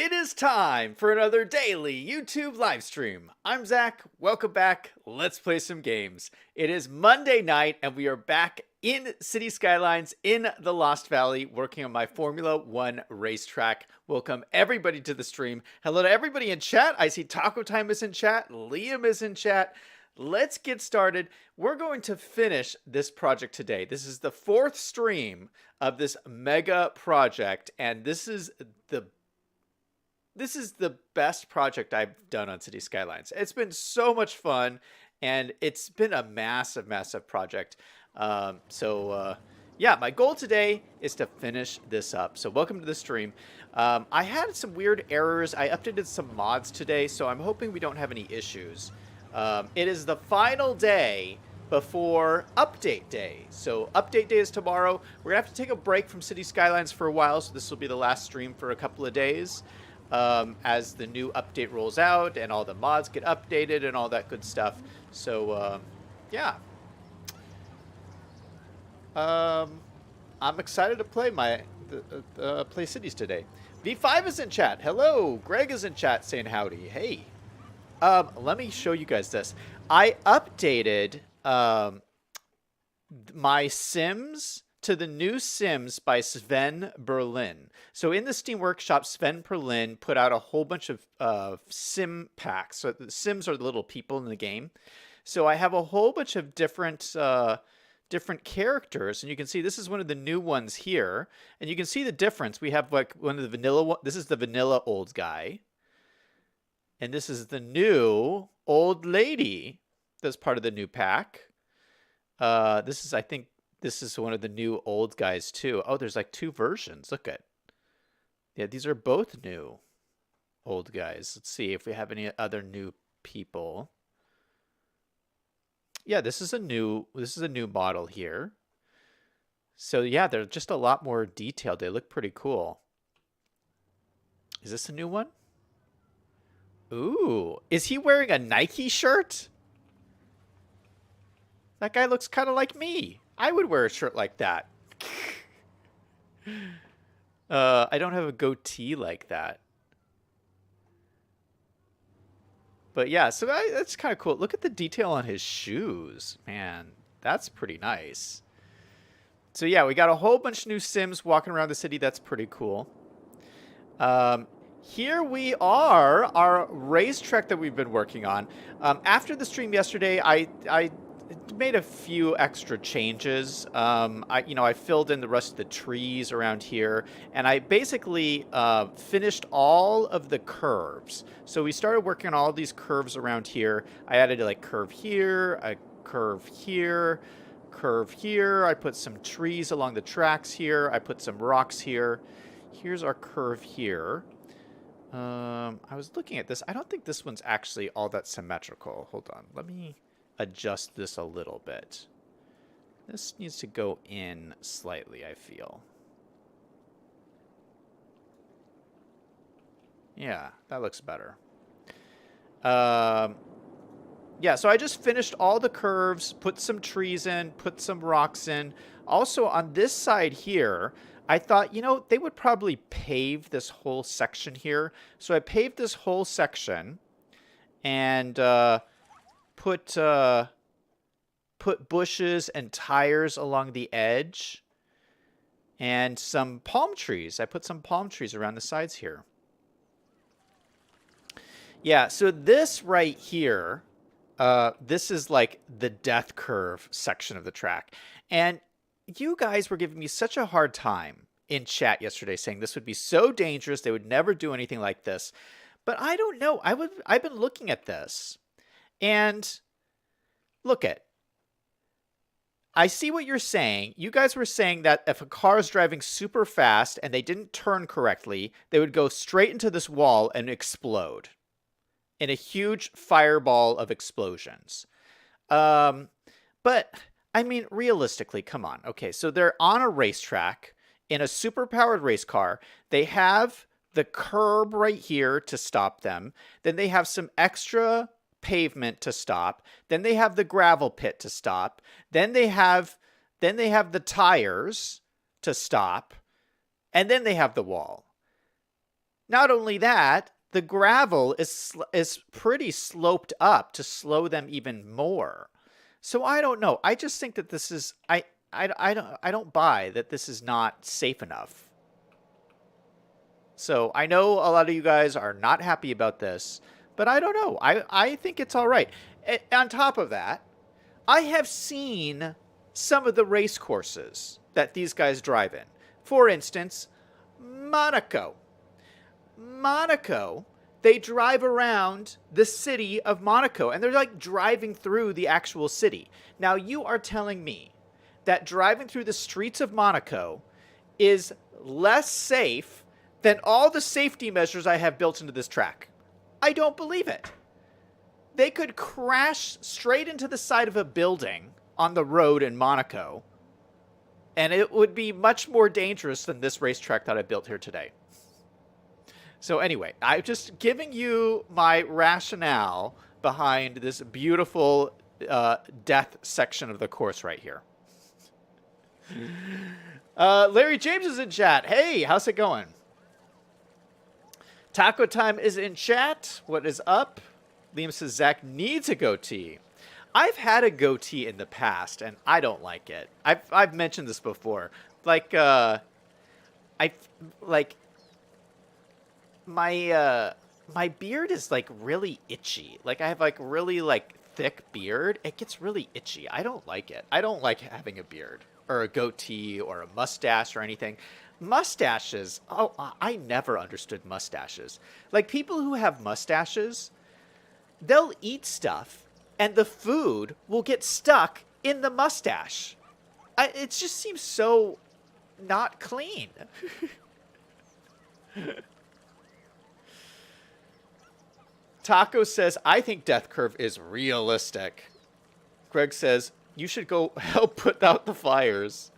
It is time for another daily YouTube live stream. I'm Zach. Welcome back. Let's play some games. It is Monday night, and we are back in City Skylines in the Lost Valley working on my Formula One racetrack. Welcome everybody to the stream. Hello to everybody in chat. I see Taco Time is in chat. Liam is in chat. Let's get started. We're going to finish this project today. This is the fourth stream of this mega project, and this is the best project I've done on City Skylines. It's been so much fun, and it's been a massive, massive project. Yeah, my goal today is to finish this up. So welcome to the stream. I had some weird errors. I updated some mods today, so I'm hoping we don't have any issues. It is the final day before update day. So update day is tomorrow. We're gonna have to take a break from City Skylines for a while, so this will be the last stream for a couple of days. As the new update rolls out and all the mods get updated and all that good stuff. So, yeah. I'm excited to play play cities today. V5 is in chat. Hello. Greg is in chat saying howdy. Hey. Let me show you guys this. I updated my Sims to the new Sims by Sven Berlin. So in the Steam Workshop, Sven Berlin put out a whole bunch of Sim packs. So the Sims are the little people in the game. So I have a whole bunch of different characters, and you can see this is one of the new ones here, and you can see the difference. We have like one of the vanilla one. This is the vanilla old guy, and this is the new old lady that's part of the new pack. This is, I think, this is one of the new old guys too. Oh, there's like two versions. Look at. Yeah, these are both new old guys. Let's see if we have any other new people. Yeah, this is a new model here. So yeah, they're just a lot more detailed. They look pretty cool. Is this a new one? Ooh, is he wearing a Nike shirt? That guy looks kind of like me. I would wear a shirt like that. I don't have a goatee like that. But yeah, so that's kind of cool. Look at the detail on his shoes. Man, that's pretty nice. So yeah, we got a whole bunch of new Sims walking around the city. That's pretty cool. Here we are, our racetrack that we've been working on. After the stream yesterday, I made a few extra changes. I filled in the rest of the trees around here, and I basically finished all of the curves. So we started working on all these curves around here. I added like curve here, a curve here, curve here. I put some trees along the tracks here. I put some rocks here. Here's our curve here. I was looking at this. I don't think this one's actually all that symmetrical. Hold on. Let me adjust this a little bit. This needs to go in slightly, I feel. Yeah, that looks better. Yeah, so I just finished all the curves, put some trees in, put some rocks in. Also, on this side here, I thought, they would probably pave this whole section here. So I paved this whole section and put bushes and tires along the edge and some palm trees. I put some palm trees around the sides here. Yeah, so this right here, this is like the death curve section of the track. And you guys were giving me such a hard time in chat yesterday saying this would be so dangerous. They would never do anything like this. But I don't know. I've been looking at this. And look at. I see what you're saying. You guys were saying that if a car is driving super fast and they didn't turn correctly, they would go straight into this wall and explode in a huge fireball of explosions. But, I mean, realistically, come on. Okay, so they're on a racetrack in a super-powered race car. They have the curb right here to stop them. Then they have some extra pavement to stop. Then they have the gravel pit to stop. Then they have the tires to stop. And then they have the wall. Not only that, the gravel is pretty sloped up to slow them even more. So I don't know. I just think that this is I don't buy that this is not safe enough. So I know a lot of you guys are not happy about this, but I don't know. I think it's all right. On top of that, I have seen some of the race courses that these guys drive in. For instance, Monaco. Monaco, they drive around the city of Monaco and they're like driving through the actual city. Now, you are telling me that driving through the streets of Monaco is less safe than all the safety measures I have built into this track. I don't believe it. They could crash straight into the side of a building on the road in Monaco, and it would be much more dangerous than this racetrack that I built here today. So anyway, I'm just giving you my rationale behind this beautiful death section of the course right here. Larry James is in chat. Hey, how's it going? Taco Time is in chat. What is up? Liam says Zach needs a goatee. I've had a goatee in the past, and I don't like it. I've mentioned this before. Like, my beard is like really itchy. Like I have like really like thick beard. It gets really itchy. I don't like it. I don't like having a beard or a goatee or a mustache or anything. Mustaches. Oh, I never understood mustaches. Like people who have mustaches, they'll eat stuff and the food will get stuck in the mustache. It just seems so not clean. Taco says, I think Death Curve is realistic. Greg says, you should go help put out the fires.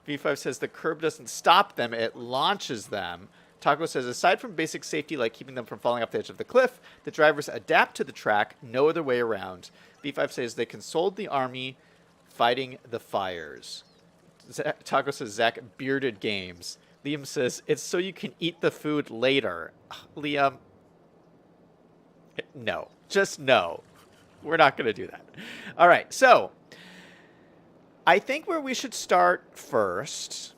V5 says, the curb doesn't stop them, it launches them. Taco says, aside from basic safety like keeping them from falling off the edge of the cliff, the drivers adapt to the track, no other way around. V5 says, they consoled the army fighting the fires. Taco says, Zach, bearded games. Liam says, it's so you can eat the food later. Liam, no. Just no. We're not going to do that. All right, so I think where we should start first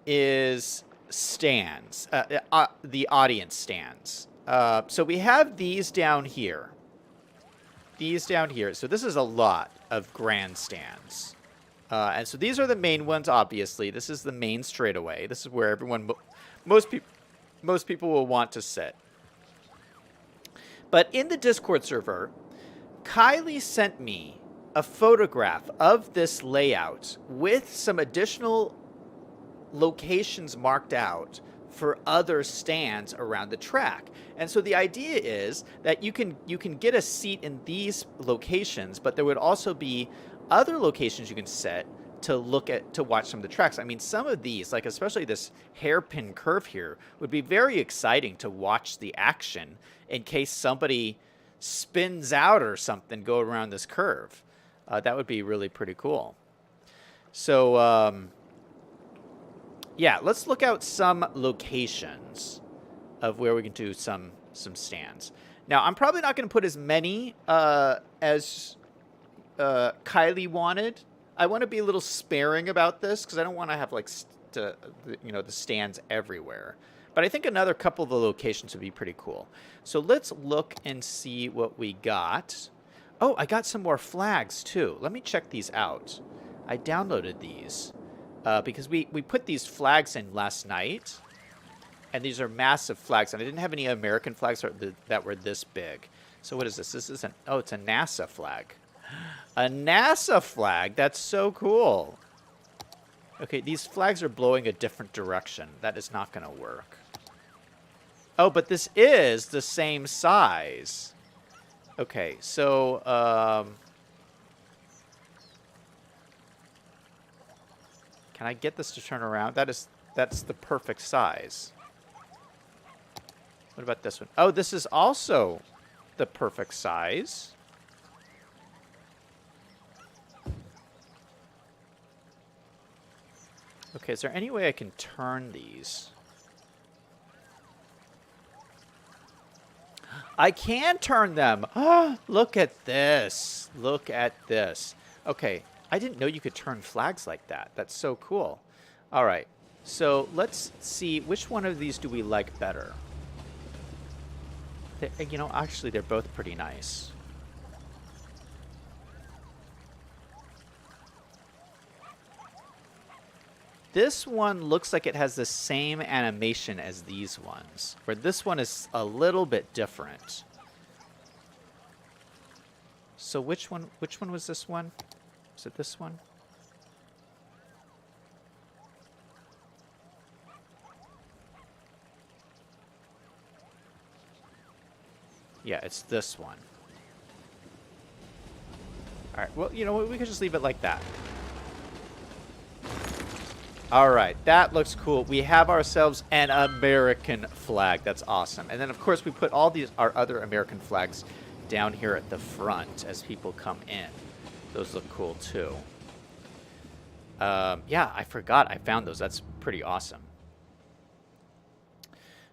is stands, the audience stands. So we have these down here. These down here. So this is a lot of grandstands. And so these are the main ones, obviously. This is the main straightaway. This is where everyone, most people will want to sit. But in the Discord server, Kylie sent me a photograph of this layout with some additional locations marked out for other stands around the track. And so the idea is that you can get a seat in these locations, but there would also be other locations you can set to watch some of the tracks. I mean, some of these, like especially this hairpin curve here, would be very exciting to watch the action in case somebody spins out or something go around this curve. That would be really pretty cool. So, yeah, let's look out some locations of where we can do some stands. Now, I'm probably not going to put as many as Kylie wanted. I want to be a little sparing about this because I don't want to have like the stands everywhere. But I think another couple of the locations would be pretty cool. So let's look and see what we got. Oh, I got some more flags too. Let me check these out. I downloaded these because we put these flags in last night. And these are massive flags. And I didn't have any American flags that were this big. So what is this? This is it's a NASA flag. A NASA flag? That's so cool. Okay, these flags are blowing a different direction. That is not going to work. Oh, but this is the same size. Okay, so can I get this to turn around? That's the perfect size. What about this one? Oh, this is also the perfect size. Okay, is there any way I can turn these? I can turn them. Look at this. Look at this. Okay, I didn't know you could turn flags like that. That's so cool. All right, so let's see which one of these do we like better. You know, actually, they're both pretty nice. This one looks like it has the same animation as these ones, where this one is a little bit different. So which one was this one? Is it this one? Yeah, it's this one. All right, well, you know what? We could just leave it like that. All right, that looks cool. We have ourselves an American flag. That's awesome. And then, of course, we put all our other American flags down here at the front as people come in. Those look cool, too. Yeah, I forgot I found those. That's pretty awesome.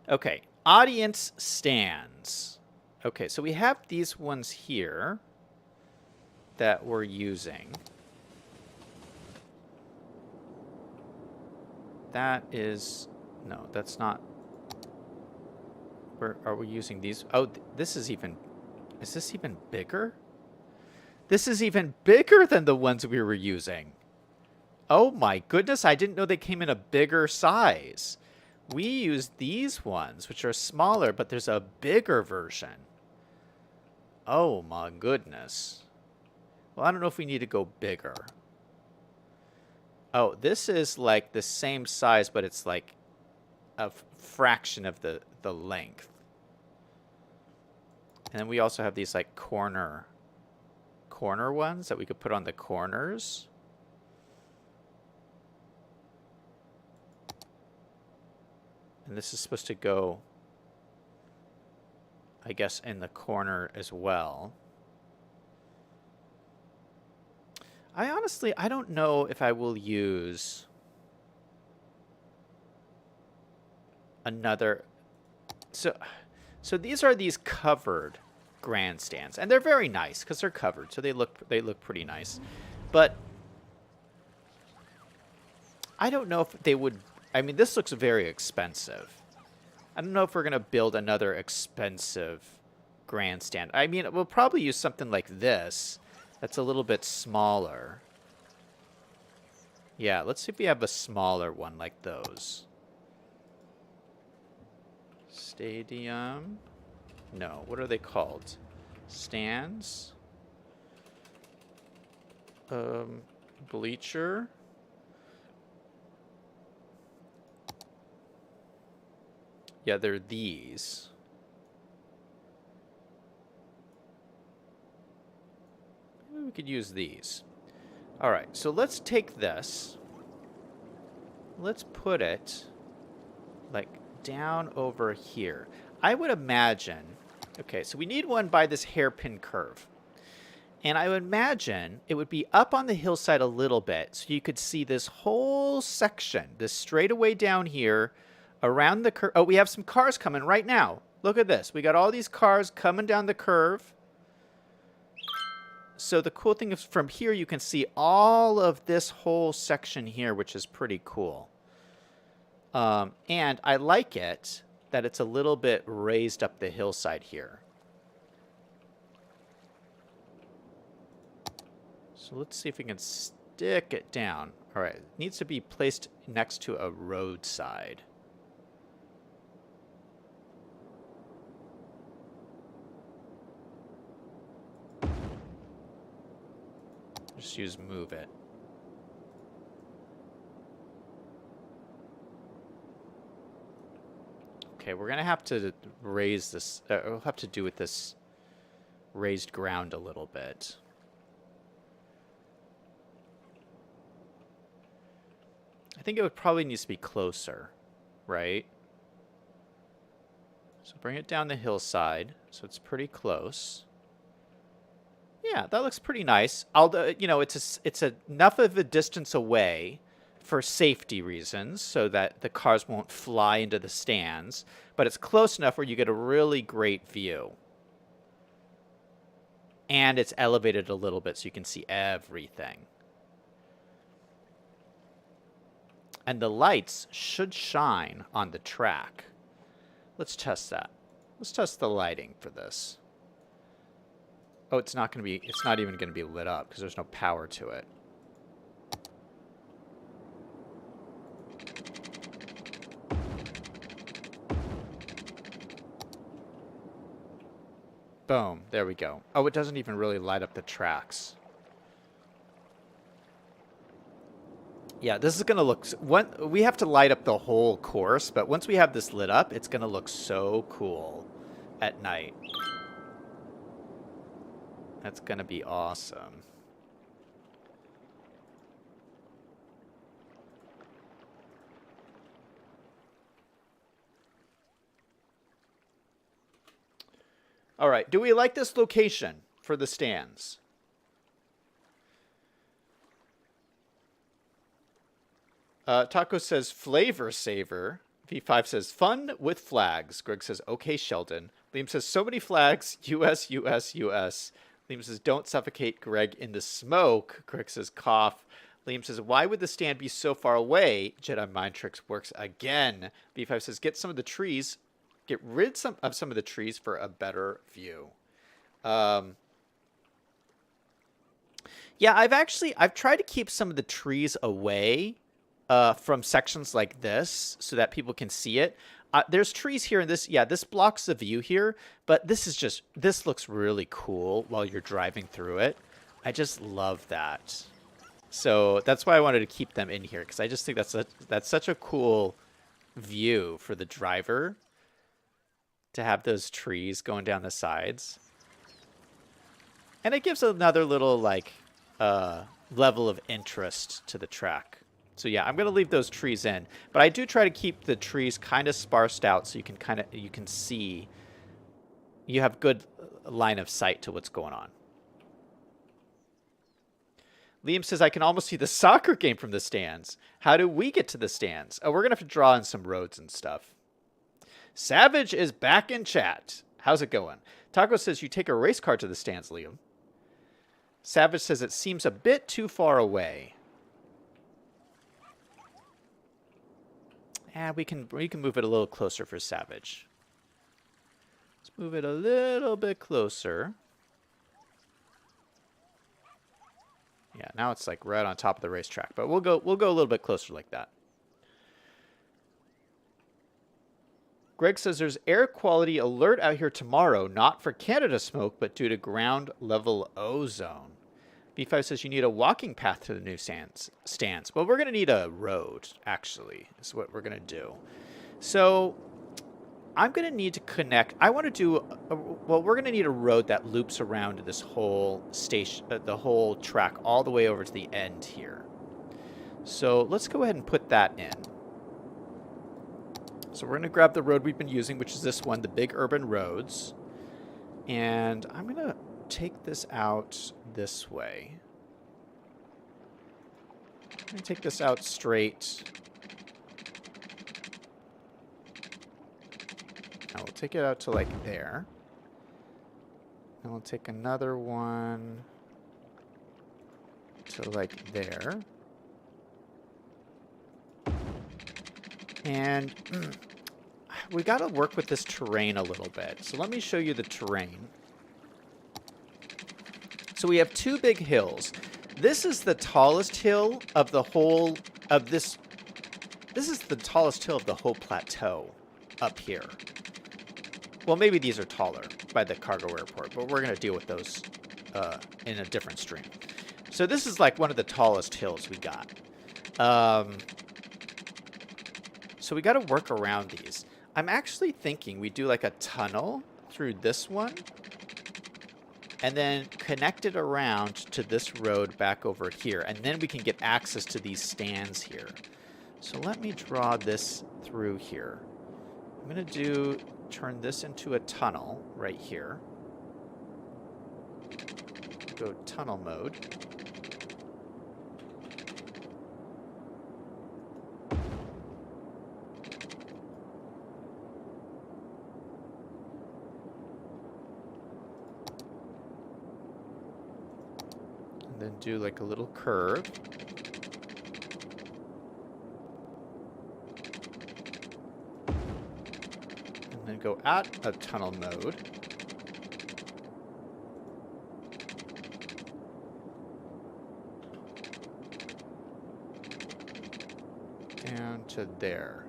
Okay, audience stands. Okay, so we have these ones here that we're using. That is... No, that's not... Are we using these? Oh, this is even... Is this even bigger? This is even bigger than the ones we were using. Oh my goodness, I didn't know they came in a bigger size. We use these ones, which are smaller, but there's a bigger version. Oh my goodness. Well, I don't know if we need to go bigger. Oh, this is like the same size, but it's like a fraction of the length. And then we also have these like corner ones that we could put on the corners. And this is supposed to go, I guess, in the corner as well. I don't know if I will use another. So these are these covered grandstands, and they're very nice because they're covered, so they look pretty nice. But I don't know if they would. I mean, this looks very expensive. I don't know if we're gonna build another expensive grandstand. I mean, we'll probably use something like this. That's a little bit smaller. Yeah, let's see if we have a smaller one like those. Stadium. No, what are they called? Stands. Bleacher. Yeah, they're these. We could use these. All right, so let's take this. Let's put it like down over here. I would imagine, okay, so we need one by this hairpin curve. And I would imagine it would be up on the hillside a little bit so you could see this whole section, this straightaway down here around the curve. Oh, we have some cars coming right now. Look at this. We got all these cars coming down the curve. So the cool thing is from here you can see all of this whole section here, which is pretty cool. And I like it that it's a little bit raised up the hillside here. So let's see if we can stick it down. All right, it needs to be placed next to a roadside. Just use move it. Okay, we're gonna have to raise this. We'll have to do with this raised ground a little bit. I think it would probably need to be closer, right? So bring it down the hillside so it's pretty close. Yeah, that looks pretty nice. Although, you know, it's enough of a distance away for safety reasons so that the cars won't fly into the stands, but it's close enough where you get a really great view. And it's elevated a little bit so you can see everything. And the lights should shine on the track. Let's test that. Let's test the lighting for this. Oh, it's not even going to be lit up because there's no power to it. Boom. There we go. Oh, it doesn't even really light up the tracks. Yeah, this is going to look... we have to light up the whole course, but once we have this lit up, it's going to look so cool at night. That's going to be awesome. All right, do we like this location for the stands? Taco says flavor saver. V5 says fun with flags. Greg says okay, Sheldon. Liam says so many flags. US, US, US. Liam says don't suffocate Greg in the smoke. Greg says cough. Liam says why would the stand be so far away? Jedi mind tricks works again. V5 says get some of the trees. Get rid of some of the trees for a better view. Yeah, I've tried to keep some of the trees away from sections like this so that people can see it. There's trees here in this. Yeah, this blocks the view here, but this looks really cool while you're driving through it. I just love that. So that's why I wanted to keep them in here because I just think that's such a cool view for the driver to have those trees going down the sides. And it gives another little like level of interest to the track. So yeah, I'm going to leave those trees in, but I do try to keep the trees kind of sparsed out so you can see, you have good line of sight to what's going on. Liam says, I can almost see the soccer game from the stands. How do we get to the stands? Oh, we're going to have to draw in some roads and stuff. Savage is back in chat. How's it going? Taco says you take a race car to the stands, Liam. Savage says it seems a bit too far away. We can move it a little closer for Savage. Let's move it a little bit closer. Yeah, now it's like right on top of the racetrack, but we'll go a little bit closer like that. Greg says there's air quality alert out here tomorrow, not for Canada smoke, but due to ground level ozone. B5 says you need a walking path to the new stands. Well, we're going to need a road, actually, is what we're going to do. So I'm going to need to connect. I want to do, well, we're going to need a road that loops around this whole station, the whole track, all the way over to the end here. So let's go ahead and put that in. So we're going to grab the road we've been using, which is this one, the big urban roads. And I'm going to take this out this way. I'm going to take this out straight. Now we'll take it out to like there. And we'll take another one to like there. And we got to work with this terrain a little bit. So let me show you the terrain. So we have two big hills. This is the tallest hill of the whole of this. This is the tallest hill of the whole plateau up here. Well, maybe these are taller by the cargo airport, but we're going to deal with those in a different stream. So this is like one of the tallest hills we got. So we got to work around these. I'm actually thinking we do like a tunnel through this one and then connect it around to this road back over here. And then we can get access to these stands here. So let me draw this through here. I'm going to turn this into a tunnel right here. Go tunnel mode. And then do like a little curve. And then go out of tunnel mode. Down to there.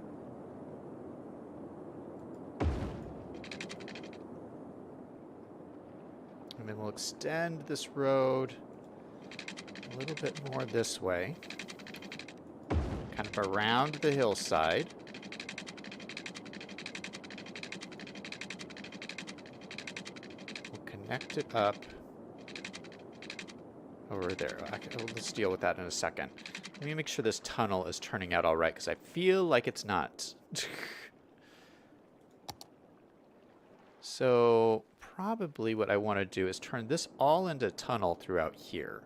And then we'll extend this road a little bit more this way. Kind of around the hillside. We'll connect it up over there. Let's deal with that in a second. Let me make sure this tunnel is turning out all right, because I feel like it's not. So probably what I want to do is turn this all into tunnel throughout here.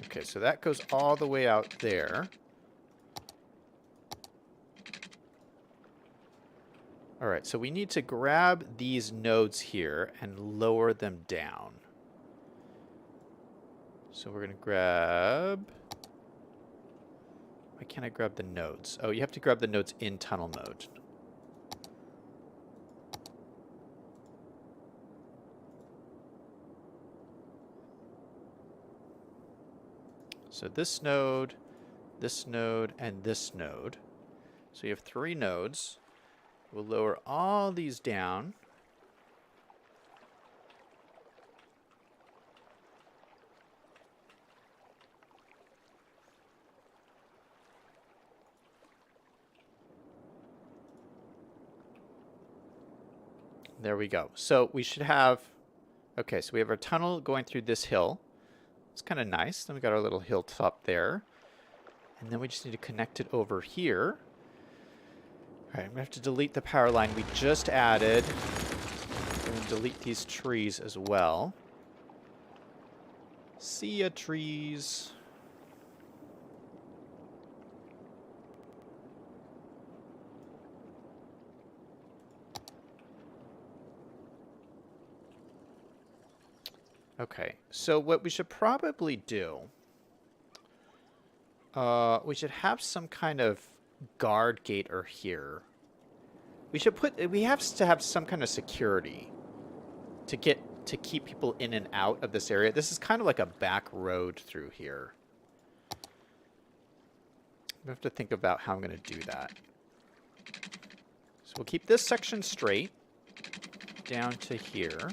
Okay, so that goes all the way out there. All right, so we need to grab these nodes here and lower them down. So we're going to grab... Why can't I grab the nodes? Oh, you have to grab the nodes in tunnel mode. So this node, and this node. So you have 3 nodes. We'll lower all these down. There we go. So we should have... Okay, so we have our tunnel going through this hill. It's kind of nice. Then we got our little hilltop there. And then we just need to connect it over here. All right, I'm going to have to delete the power line we just added. And delete these trees as well. See ya, trees. Okay, so what we should probably do... we should have some kind of guard gate or here. We have to have some kind of security to keep people in and out of this area. This is kind of like a back road through here. I have to think about how I'm going to do that. So we'll keep this section straight down to here.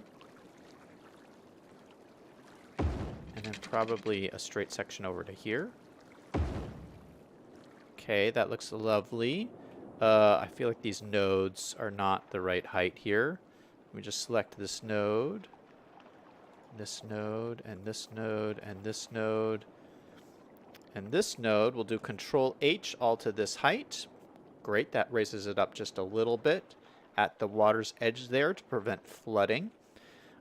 And then probably a straight section over to here. Okay, that looks lovely. I feel like these nodes are not the right height here. Let me just select this node, and this node, and this node, and this node. And this node, we'll do Control H all to this height. Great, that raises it up just a little bit at the water's edge there to prevent flooding.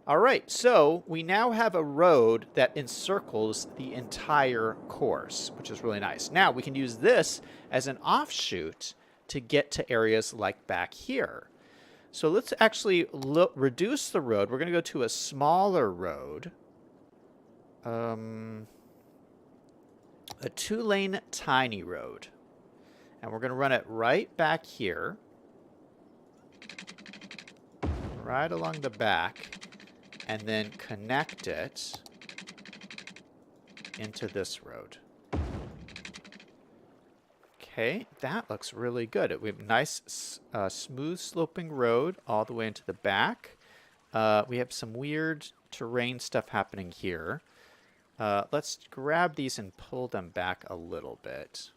All right, so we now have a road that encircles the entire course, which is really nice. Now we can use this as an offshoot to get to areas like back here. So let's actually reduce the road. We're going to go to a smaller road. A 2-lane tiny road. And we're going to run it right back here. Right along the back. And then connect it into this road. Okay, that looks really good. We have a nice, smooth sloping road all the way into the back. We have some weird terrain stuff happening here. Let's grab these and pull them back a little bit.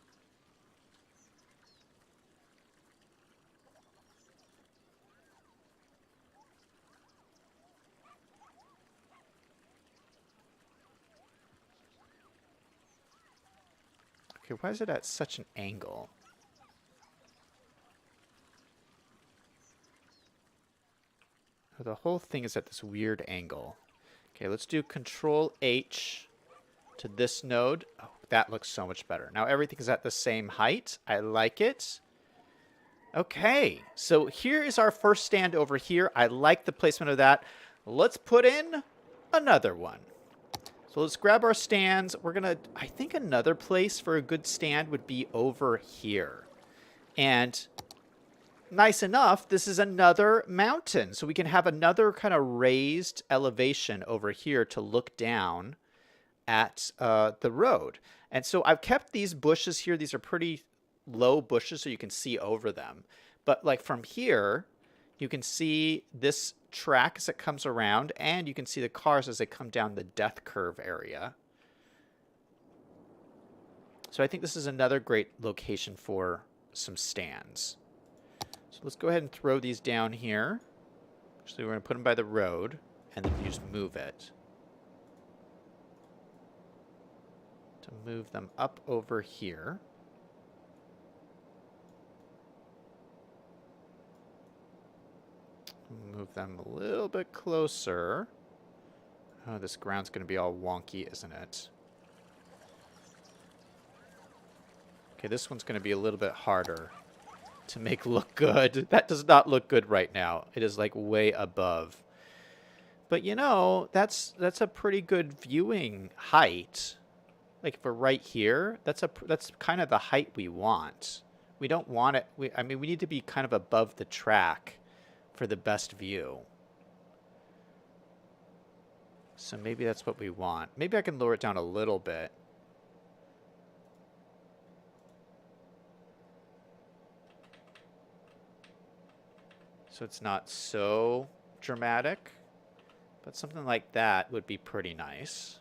Okay, why is it at such an angle? Oh, the whole thing is at this weird angle. Okay, let's do Control H to this node. Oh, that looks so much better. Now everything is at the same height. I like it. Okay, so here is our first stand over here. I like the placement of that. Let's put in another one. So let's grab our stands. We're going to, I think another place for a good stand would be over here. And nice enough, this is another mountain. So we can have another kind of raised elevation over here to look down at the road. And so I've kept these bushes here. These are pretty low bushes so you can see over them. But like from here, you can see this track as it comes around, and you can see the cars as they come down the death curve area. So I think this is another great location for some stands. So let's go ahead and throw these down here. Actually, we're going to put them by the road, and then you just move it. To move them up over here. Move them a little bit closer. Oh, this ground's going to be all wonky, isn't it? Okay, this one's going to be a little bit harder to make look good. That does not look good right now. It is like way above. But you know, that's a pretty good viewing height. Like if we're right here, that's kind of the height we want. We don't want it. I mean, we need to be kind of above the track for the best view. So maybe that's what we want. Maybe I can lower it down a little bit. So it's not so dramatic, but something like that would be pretty nice.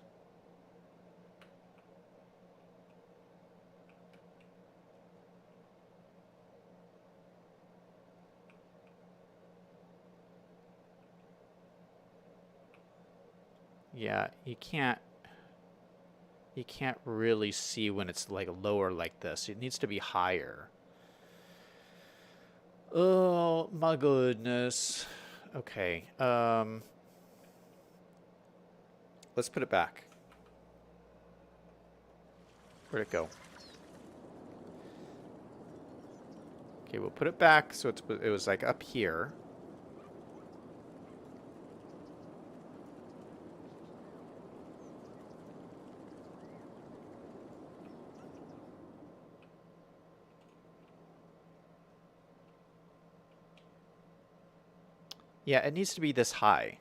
Yeah, you can't really see when it's like lower like this. It needs to be higher. Oh my goodness. Okay. Let's put it back. Where'd it go? Okay, we'll put it back so it was like up here. Yeah, it needs to be this high.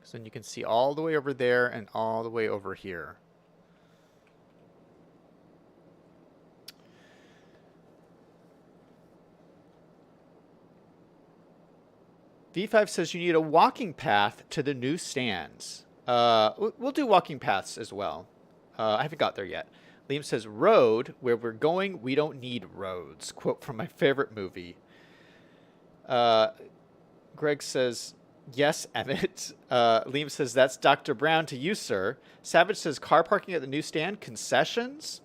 So then you can see all the way over there and all the way over here. V5 says you need a walking path to the new stands. We'll do walking paths as well. I haven't got there yet. Liam says, road, where we're going, we don't need roads. Quote from my favorite movie. Greg says, yes, Emmett. Liam says, that's Dr. Brown to you, sir. Savage says, car parking at the new stand, concessions?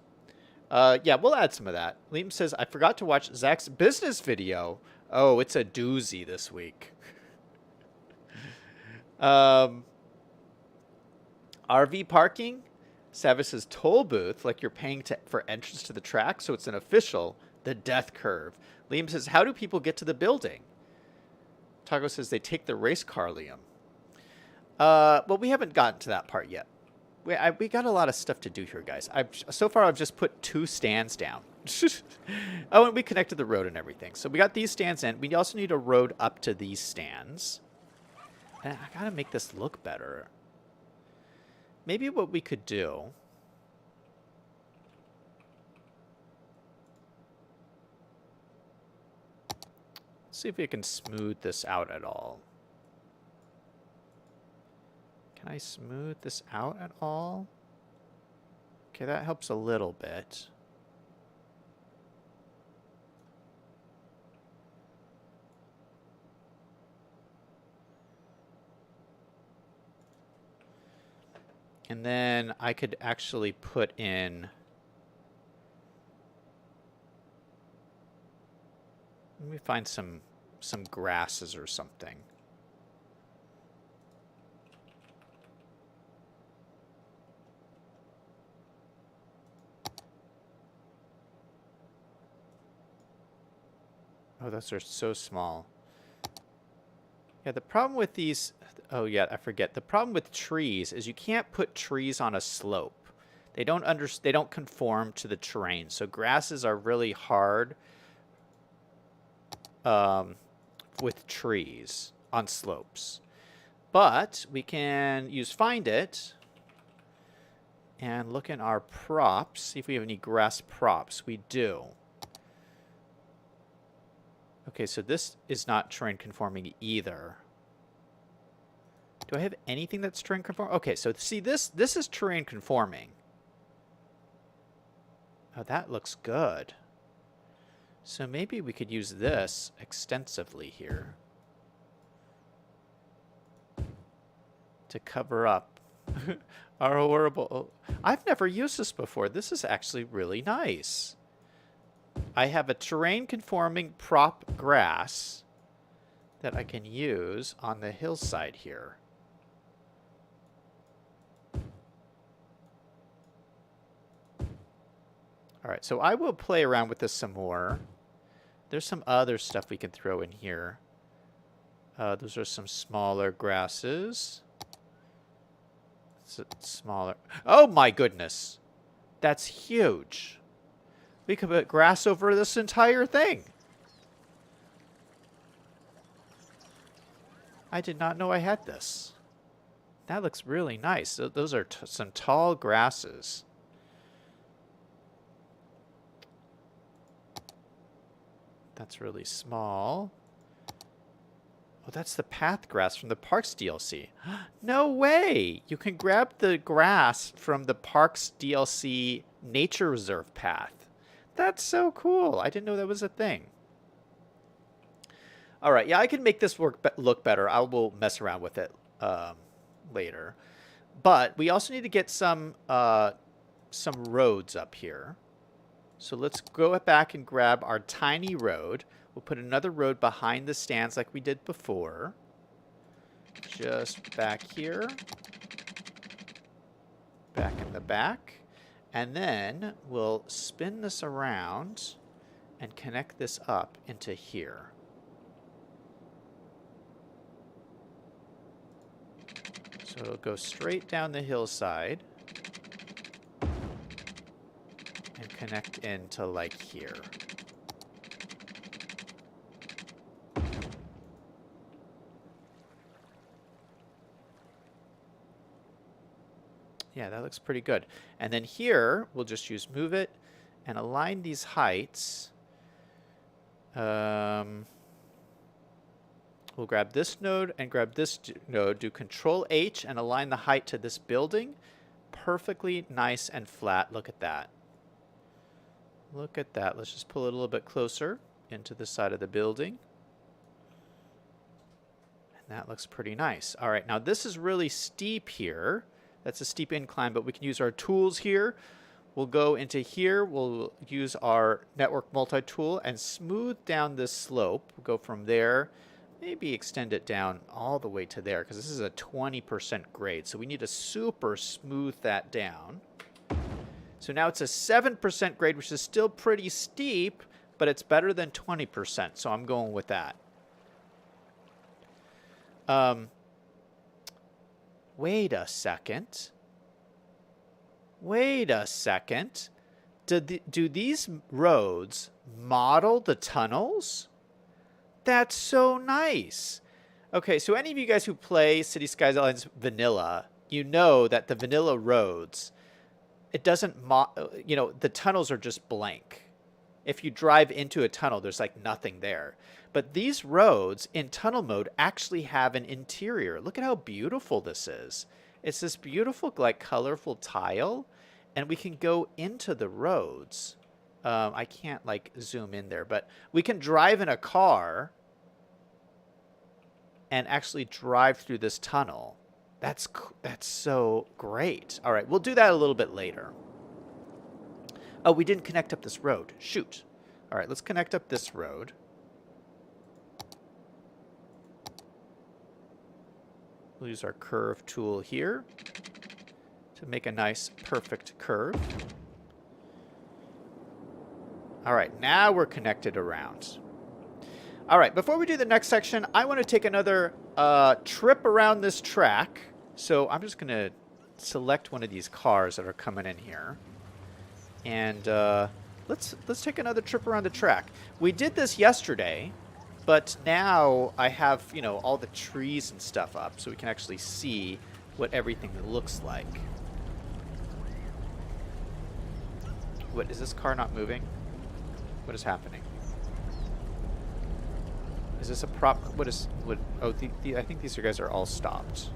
Yeah, we'll add some of that. Liam says, I forgot to watch Zach's business video. Oh, it's a doozy this week. RV parking? Savage says toll booth, like you're paying for entrance to the track, so it's an official, the death curve. Liam says, how do people get to the building? Taco says they take the race car, Liam. Well, we haven't gotten to that part yet. We got a lot of stuff to do here, guys. So far, I've just put 2 stands down. Oh, and we connected the road and everything. So we got these stands in. We also need a road up to these stands. And I gotta make this look better. Maybe what we could do... Let's see if we can smooth this out at all. Can I smooth this out at all? Okay, that helps a little bit. And then I could actually put in... Let me find some grasses or something. Oh, those are so small. Yeah, the problem with these... Oh, yeah, I forget. The problem with trees is you can't put trees on a slope. They don't conform to the terrain. So grasses are really hard with trees on slopes. But we can use Find It and look in our props. See if we have any grass props. We do. Okay, so this is not terrain conforming either. Do I have anything that's terrain conforming? Okay, so see, this is terrain conforming. Oh, that looks good. So maybe we could use this extensively here to cover up our horrible... Oh, I've never used this before. This is actually really nice. I have a terrain conforming prop grass that I can use on the hillside here. All right, so I will play around with this some more. There's some other stuff we can throw in here. Those are some smaller grasses. Smaller. Oh my goodness. That's huge. We could put grass over this entire thing. I did not know I had this. That looks really nice. Those are some tall grasses. That's really small. Oh, that's the path grass from the Parks DLC. No way! You can grab the grass from the Parks DLC Nature Reserve path. That's so cool. I didn't know that was a thing. All right, yeah, I can make this look better. I will mess around with it later. But we also need to get some roads up here. So let's go back and grab our tiny road. We'll put another road behind the stands like we did before. Just back here. Back in the back. And then we'll spin this around and connect this up into here. So it'll go straight down the hillside and connect into like here. Yeah, that looks pretty good. And then here, we'll just use Move It and align these heights. We'll grab this node and grab this node, do Control H and align the height to this building. Perfectly nice and flat. Look at that. Look at that. Let's just pull it a little bit closer into the side of the building. And that looks pretty nice. All right, now this is really steep here. That's a steep incline, but we can use our tools here. We'll go into here. We'll use our network multi-tool and smooth down this slope. We'll go from there, maybe extend it down all the way to there because this is a 20% grade. So we need to super smooth that down. So now it's a 7% grade, which is still pretty steep, but it's better than 20%. So I'm going with that. Wait a second. Wait a second. Do these roads model the tunnels? That's so nice. Okay, so any of you guys who play City Skylines vanilla, you know that the vanilla roads, it doesn't, you know, the tunnels are just blank. If you drive into a tunnel, there's like nothing there. But these roads in tunnel mode actually have an interior. Look at how beautiful this is. It's this beautiful, like, colorful tile, and we can go into the roads. I can't, like, zoom in there, but we can drive in a car and actually drive through this tunnel. That's so great. All right, we'll do that a little bit later. Oh, we didn't connect up this road. Shoot. All right, let's connect up this road. We'll use our curve tool here to make a nice, perfect curve. All right, now we're connected around. All right, before we do the next section, I want to take another trip around this track. So I'm just going to select one of these cars that are coming in here. And let's take another trip around the track. We did this yesterday, but now I have, you know, all the trees and stuff up so we can actually see what everything looks like. What, is this car not moving? What is happening? Is this a prop? What? Oh, I think these guys are all stopped.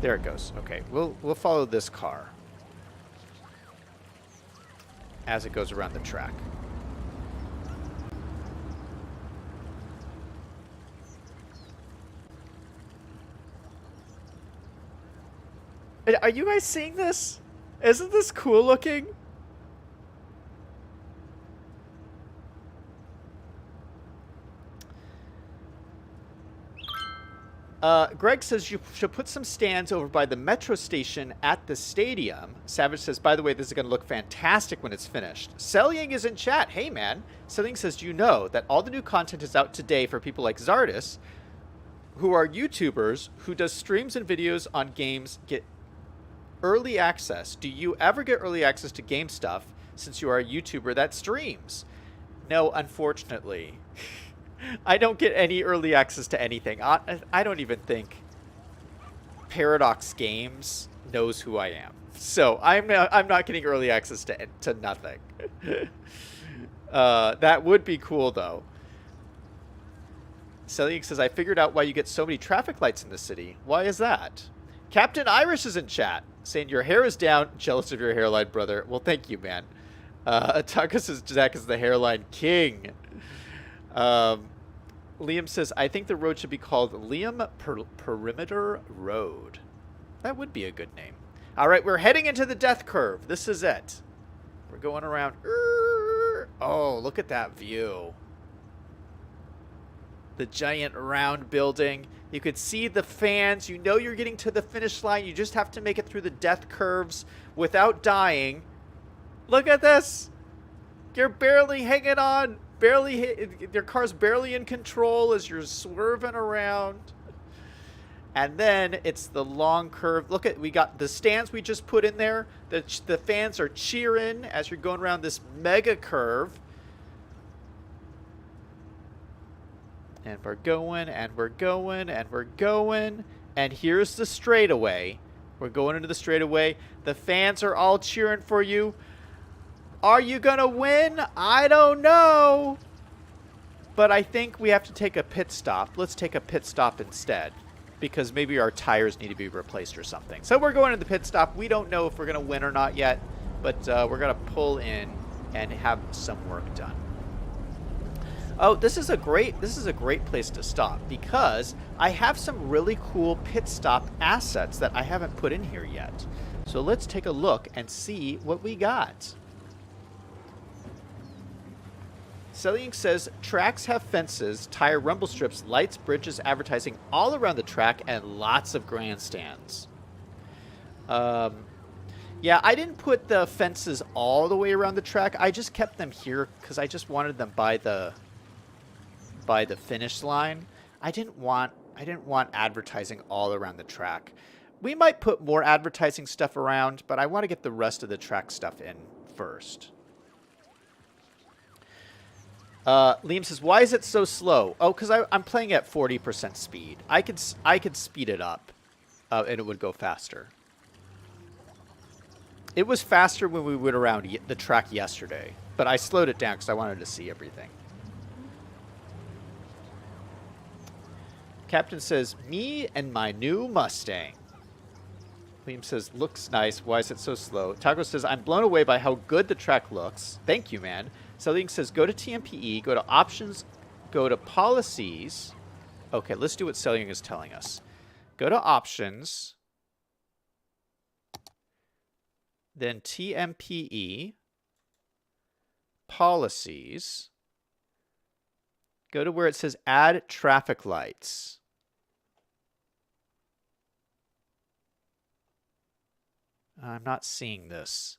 There it goes. Okay, we'll follow this car as it goes around the track. Are you guys seeing this? Isn't this cool looking? Greg says you should put some stands over by the metro station at the stadium. Savage says, by the way, this is going to look fantastic when it's finished. Selying is in chat. Hey, man. Selying says, do you know that all the new content is out today for people like Zardis, who are YouTubers, who does streams and videos on games, get early access? Do you ever get early access to game stuff since you are a YouTuber that streams? No, unfortunately. I don't get any early access to anything. I don't even think Paradox Games knows who I am. So I'm not getting early access to nothing. That would be cool, though. Selig says, I figured out why you get so many traffic lights in the city. Why is that? Captain Irish is in chat, saying your hair is down. Jealous of your hairline, brother. Well, thank you, man. Taka says, Zach is the hairline king. Liam says, I think the road should be called Liam Perimeter Road. That would be a good name. All right, we're heading into the death curve. This is it. We're going around. Oh, look at that view. The giant round building. You could see the fans. You know you're getting to the finish line. You just have to make it through the death curves without dying. Look at this. You're barely hanging on. Your car's barely in control as you're swerving around. And then it's the long curve. Look at, we got the stands we just put in there. The fans are cheering as you're going around this mega curve. And we're going, and we're going, and we're going. And here's the straightaway. We're going into the straightaway. The fans are all cheering for you. Are you going to win? I don't know. But I think we have to take a pit stop. Let's take a pit stop instead, because maybe our tires need to be replaced or something. So we're going to the pit stop. We don't know if we're going to win or not yet, but we're going to pull in and have some work done. Oh, this is a great place to stop, because I have some really cool pit stop assets that I haven't put in here yet. So let's take a look and see what we got. Selling says, tracks have fences, tire rumble strips, lights, bridges, advertising all around the track, and lots of grandstands. Yeah, I didn't put the fences all the way around the track. I just kept them here because I just wanted them by the finish line. I didn't want advertising all around the track. We might put more advertising stuff around, but I want to get the rest of the track stuff in first. Liam says, why is it so slow? Oh, because I'm playing at 40% speed. I could speed it up, and it would go faster. It was faster when we went around the track yesterday, but I slowed it down because I wanted to see everything. Captain says, me and my new Mustang. Liam says, looks nice. Why is it so slow? Taco says, I'm blown away by how good the track looks. Thank you, man. Selling says, go to TMPE, go to options, go to policies. Okay, let's do what Selling is telling us. Go to options, then TMPE, policies. Go to where it says add traffic lights. I'm not seeing this.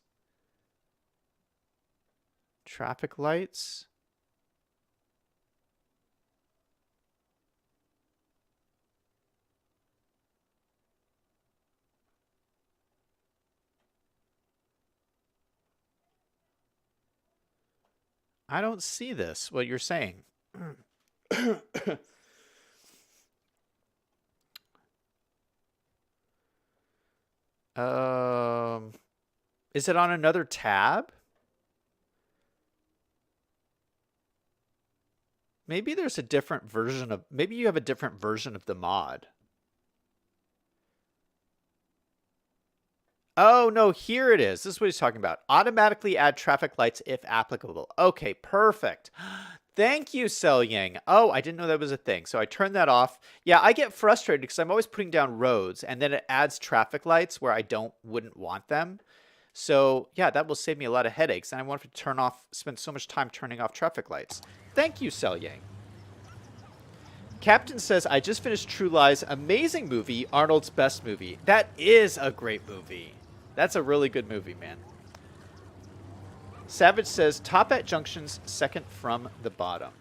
Traffic lights. I don't see this, what you're saying. Um, is it on another tab? Maybe there's a different version of, maybe you have a different version of the mod. Oh, no, here it is. This is what he's talking about. Automatically add traffic lights if applicable. Okay, perfect. Thank you, Sel Yang. Oh, I didn't know that was a thing. So I turned that off. Yeah, I get frustrated because I'm always putting down roads and then it adds traffic lights where I wouldn't want them. So yeah, that will save me a lot of headaches. And I want to spend so much time turning off traffic lights. Thank you, Sel Yang. Captain says, I just finished True Lies. Amazing movie. Arnold's best movie. That is a great movie. That's a really good movie, man. Savage says, top at junctions, second from the bottom.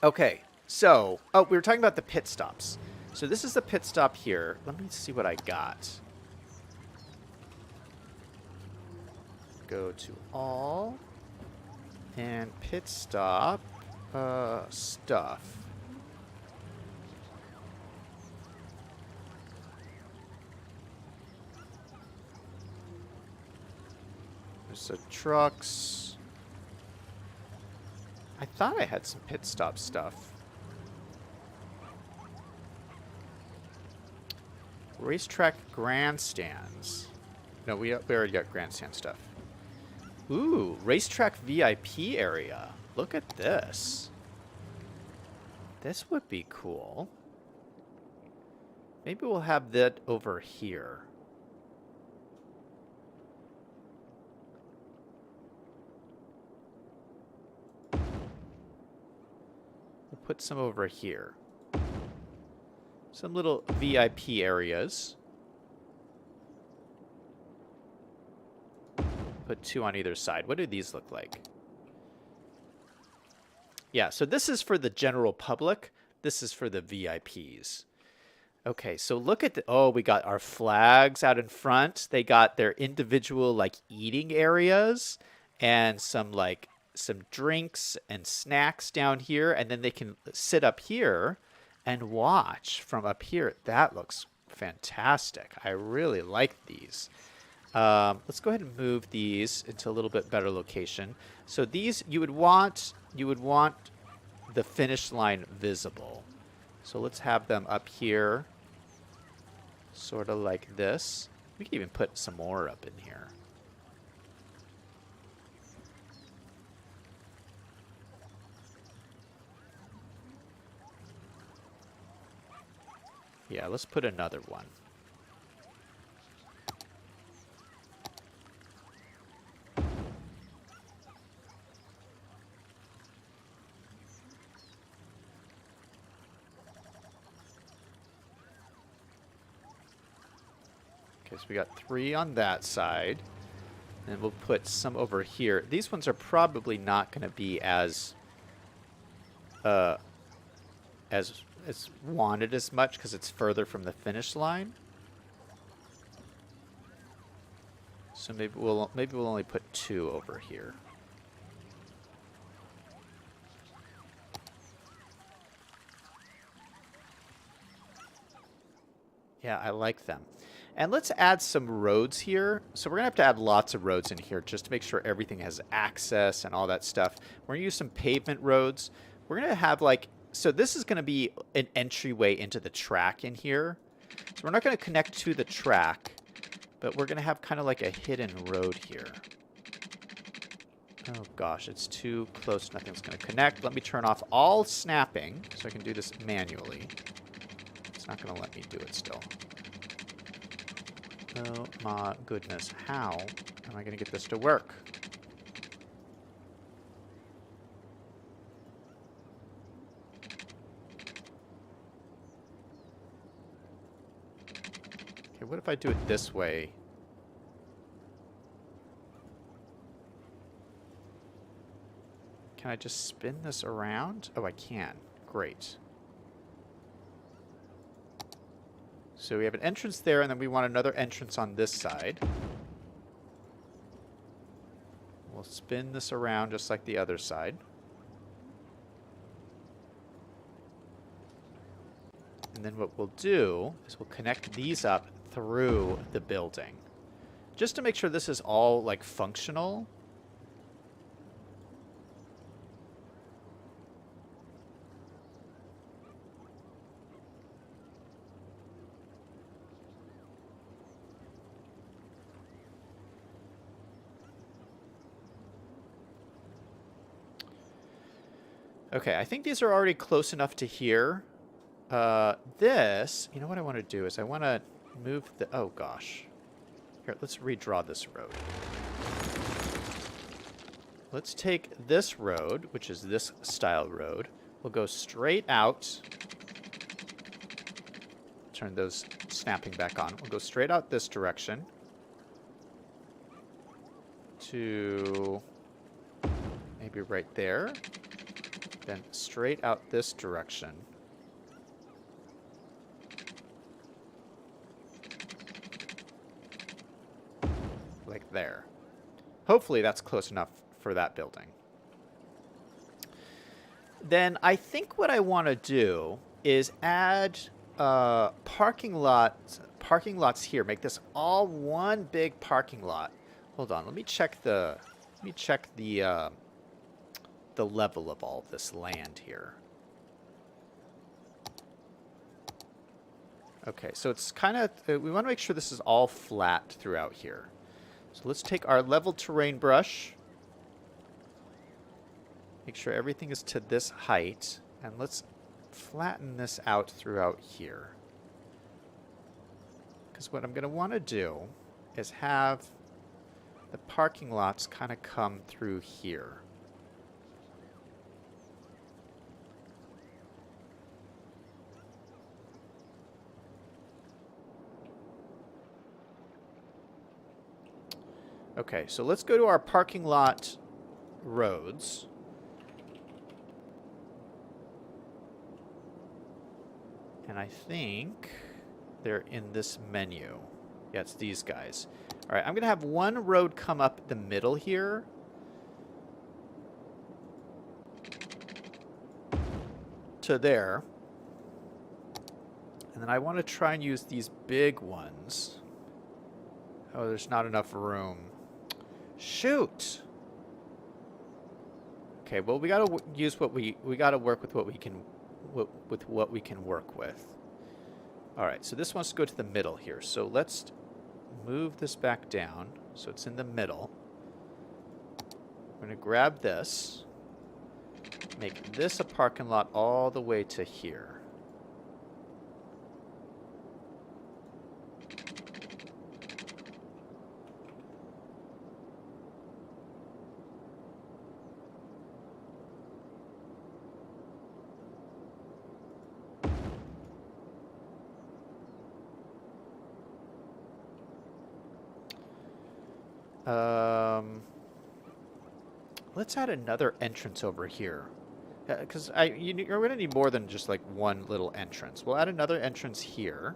Okay, so, we were talking about the pit stops. So this is the pit stop here. Let me see what I got. Go to all. And pit stop. Stuff. There's the trucks. I thought I had some pit stop stuff. Racetrack grandstands. No, we already got grandstand stuff. Ooh, racetrack VIP area. Look at this. This would be cool. Maybe we'll have that over here. We'll put some over here. Some little VIP areas. Put two on either side. What do these look like? Yeah, so this is for the general public. This is for the VIPs. Okay, so look at the... Oh, we got our flags out in front. They got their individual, like, eating areas. And some drinks and snacks down here. And then they can sit up here and watch from up here. That looks fantastic. I really like these. Let's go ahead and move these into a little bit better location. So these, you would want the finish line visible. So let's have them up here, sort of like this. We can even put some more up in here. Yeah, let's put another one. Okay, so we got 3 on that side. And we'll put some over here. These ones are probably not going to be as wanted as much because it's further from the finish line. So maybe we'll only put 2 over here. Yeah, I like them. And let's add some roads here. So we're going to have to add lots of roads in here just to make sure everything has access and all that stuff. We're going to use some pavement roads. We're going to have so this is going to be an entryway into the track in here. So we're not going to connect to the track, but we're going to have kind of like a hidden road here. Oh gosh, it's too close. Nothing's going to connect. Let me turn off all snapping so I can do this manually. It's not going to let me do it still. Oh my goodness, how am I going to get this to work? Okay, what if I do it this way? Can I just spin this around? Oh, I can. Great. So we have an entrance there, and then we want another entrance on this side. We'll spin this around just like the other side. And then what we'll do is we'll connect these up through the building. Just to make sure this is all, like, functional. Okay, I think these are already close enough to here. This, you know what I want to do is I want to move the, oh gosh. Here, let's redraw this road. Let's take this road, which is this style road. We'll go straight out. Turn those snapping back on. We'll go straight out this direction to maybe right there. Then straight out this direction. Like there. Hopefully that's close enough for that building. Then I think what I want to do is add parking lots here. Make this all one big parking lot. Hold on, let me check the level of all this land here. Okay, so it's kind of, we want to make sure this is all flat throughout here. So let's take our level terrain brush, make sure everything is to this height, and let's flatten this out throughout here. Because what I'm going to want to do is have the parking lots kind of come through here. Okay, so let's go to our parking lot roads. And I think they're in this menu. Yeah, it's these guys. All right, I'm going to have one road come up the middle here. To there. And then I want to try and use these big ones. Oh, there's not enough room. Shoot. Okay, well, we gotta use what we gotta work with what we can work with. All right, so this wants to go to the middle here. So let's move this back down so it's in the middle. I'm gonna grab this, make this a parking lot all the way to here. Let's add another entrance over here. Because you're going to need more than just like one little entrance. We'll add another entrance here.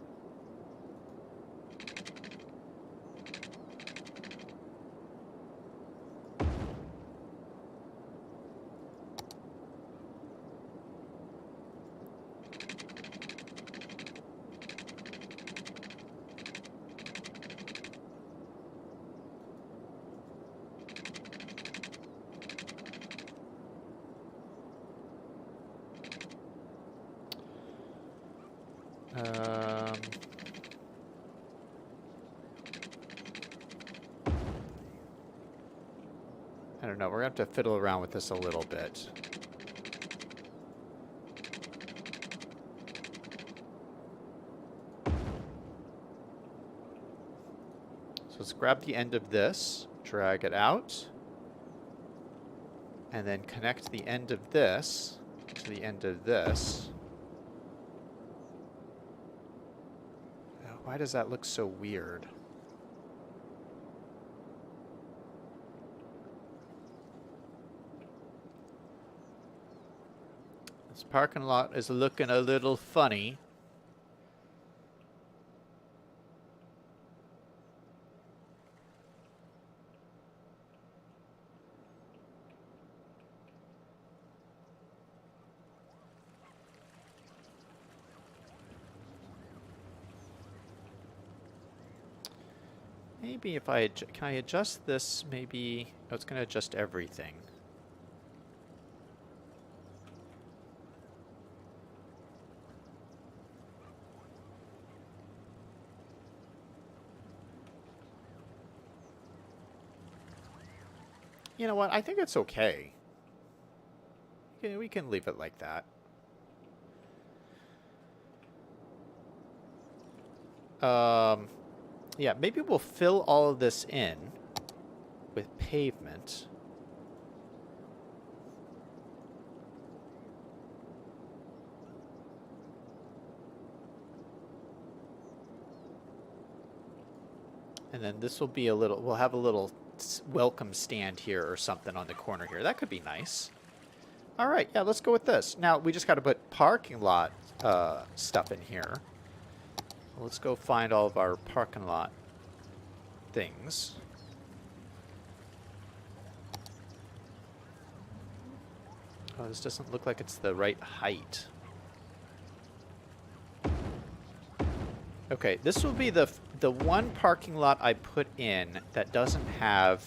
I don't know. We're going to have to fiddle around with this a little bit. So let's grab the end of this, drag it out, and then connect the end of this to the end of this. Why does that look so weird? This parking lot is looking a little funny. Maybe if I can I adjust this? Maybe oh, it's going to adjust everything. You know what? I think it's okay. Yeah, we can leave it like that. Yeah, maybe we'll fill all of this in with pavement. And then this will be a little, we'll have a little welcome stand here or something on the corner here. That could be nice. All right, yeah, let's go with this. Now, we just got to put parking lot stuff in here. Let's go find all of our parking lot things. Oh, this doesn't look like it's the right height. Okay, this will be the one parking lot I put in that doesn't have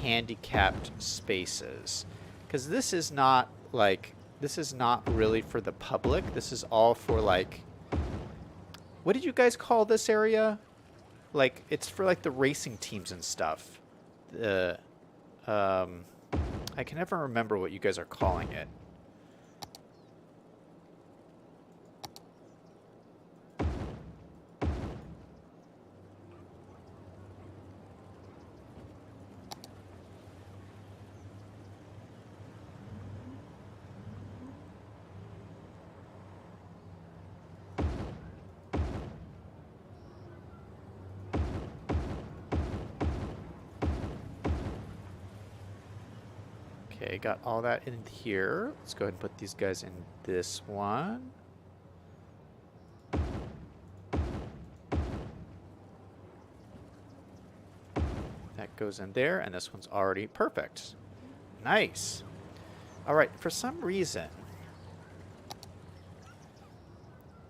handicapped spaces. Because this is not, like, this is not really for the public. This is all for, like, what did you guys call this area? Like, it's for, like, the racing teams and stuff. I can never remember what you guys are calling it. Okay, got all that in here. Let's go ahead and put these guys in this one. That goes in there, and this one's already perfect. Nice. All right, for some reason,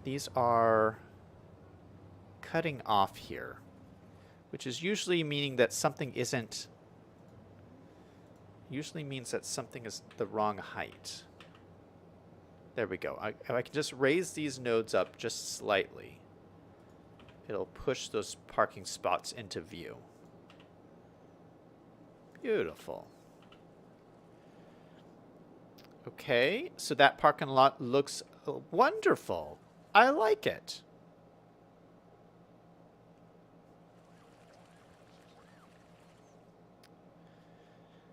these are cutting off here, which is usually meaning that something isn't... Usually means that something is the wrong height. There we go. I can just raise these nodes up just slightly. It'll push those parking spots into view. Beautiful. Okay, so that parking lot looks wonderful. I like it.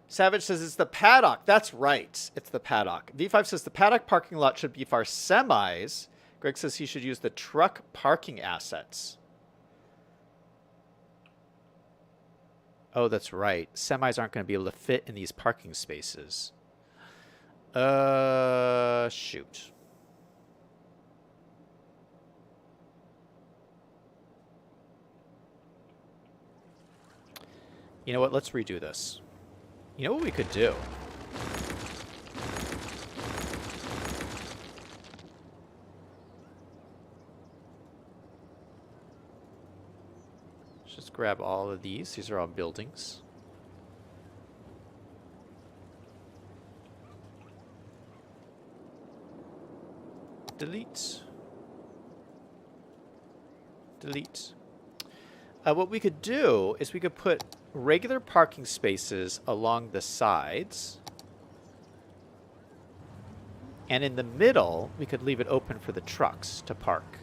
Savage says it's the paddock. That's right. It's the paddock. V5 says the paddock parking lot should be for our semis. Greg says he should use the truck parking assets. Oh, that's right. Semis aren't going to be able to fit in these parking spaces. Shoot. You know what? Let's redo this. You know what we could do? Let's just grab all of these. These are all buildings. Delete. Delete. What we could do is we could put regular parking spaces along the sides. And in the middle, we could leave it open for the trucks to park.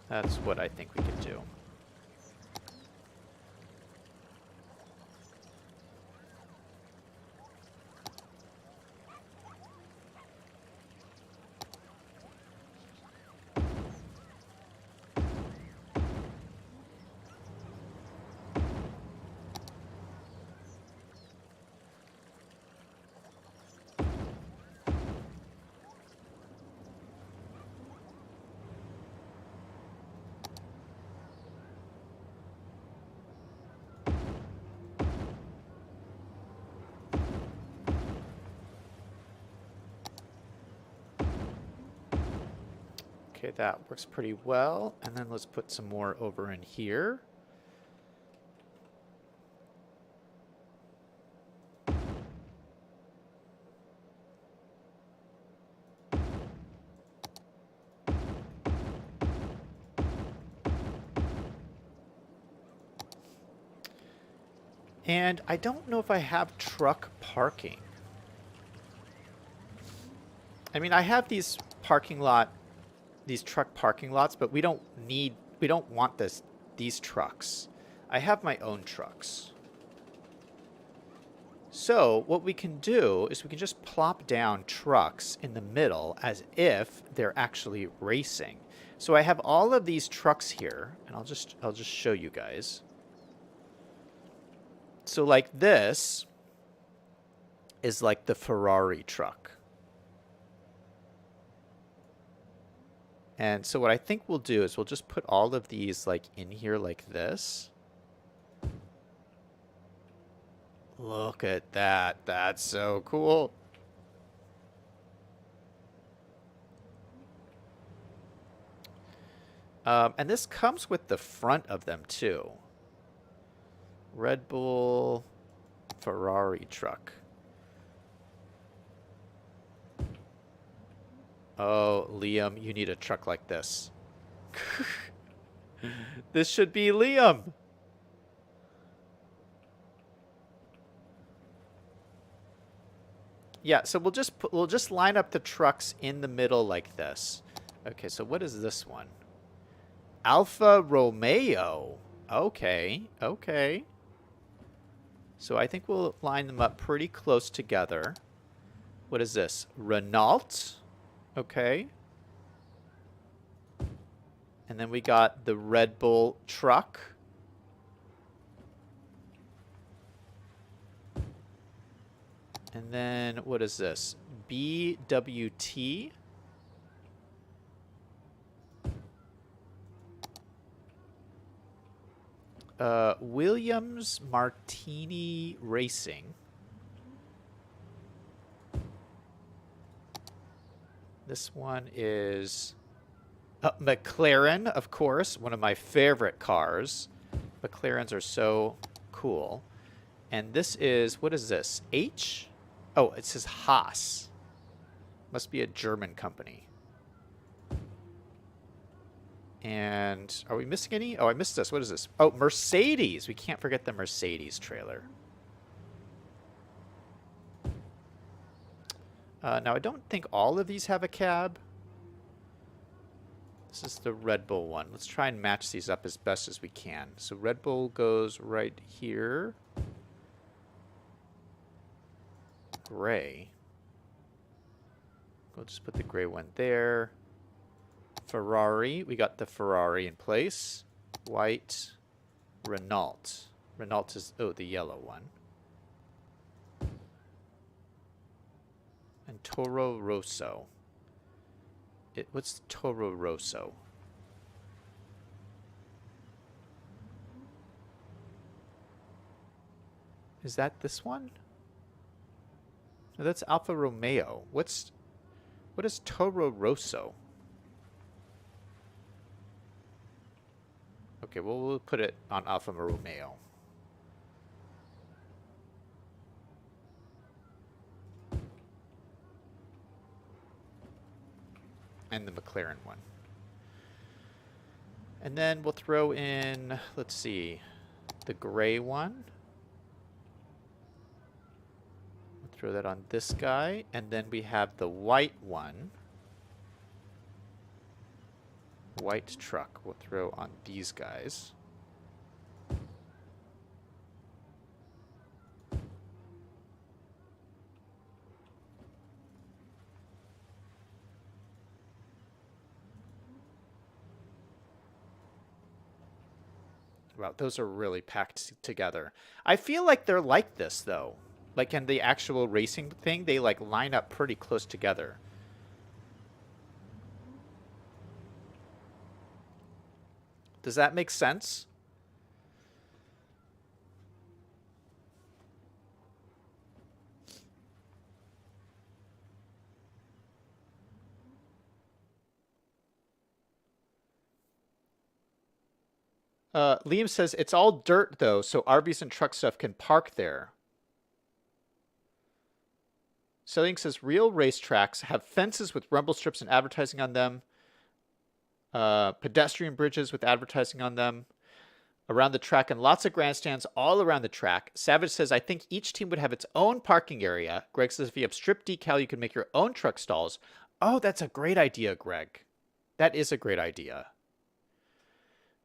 That's what I think we could do. Okay, that works pretty well. And then let's put some more over in here. And I don't know if I have truck parking. I mean, I have these truck parking lots, but we don't want these trucks. I have my own trucks. So what we can do is we can just plop down trucks in the middle as if they're actually racing. So I have all of these trucks here, and I'll just show you guys. So like this is like the Ferrari truck. And so what I think we'll do is we'll just put all of these like in here like this. Look at that. That's so cool. And this comes with the front of them too. Red Bull Ferrari truck. Oh, Liam, you need a truck like this. This should be Liam. Yeah, so we'll just line up the trucks in the middle like this. Okay, so what is this one? Alfa Romeo. Okay, okay. So I think we'll line them up pretty close together. What is this? Renault. Okay. And then we got the Red Bull truck. And then what is this? BWT. Williams Martini Racing. This one is McLaren, of course, one of my favorite cars. McLarens are so cool. And this is, what is this? H? Oh, it says Haas. Must be a German company. And are we missing any? Oh, I missed this. What is this? Oh, Mercedes. We can't forget the Mercedes trailer. Now, I don't think all of these have a cab. This is the Red Bull one. Let's try and match these up as best as we can. So Red Bull goes right here. Gray. We'll just put the gray one there. Ferrari. We got the Ferrari in place. White. Renault. Renault is, oh, the yellow one. And Toro Rosso. What's Toro Rosso? Is that this one? No, that's Alfa Romeo. What is Toro Rosso? Okay, well, we'll put it on Alfa Romeo. And the McLaren one. And then we'll throw in, let's see, the gray one. We'll throw that on this guy. And then we have the white one. White truck we'll throw on these guys. Wow, those are really packed together. I feel like they're like this, though. Like in the actual racing thing, they like line up pretty close together. Does that make sense? Liam says, it's all dirt, though, so RVs and truck stuff can park there. Selling says, real racetracks have fences with rumble strips and advertising on them. Pedestrian bridges with advertising on them. Around the track and lots of grandstands all around the track. Savage says, I think each team would have its own parking area. Greg says, if you have strip decal, you can make your own truck stalls. Oh, that's a great idea, Greg. That is a great idea.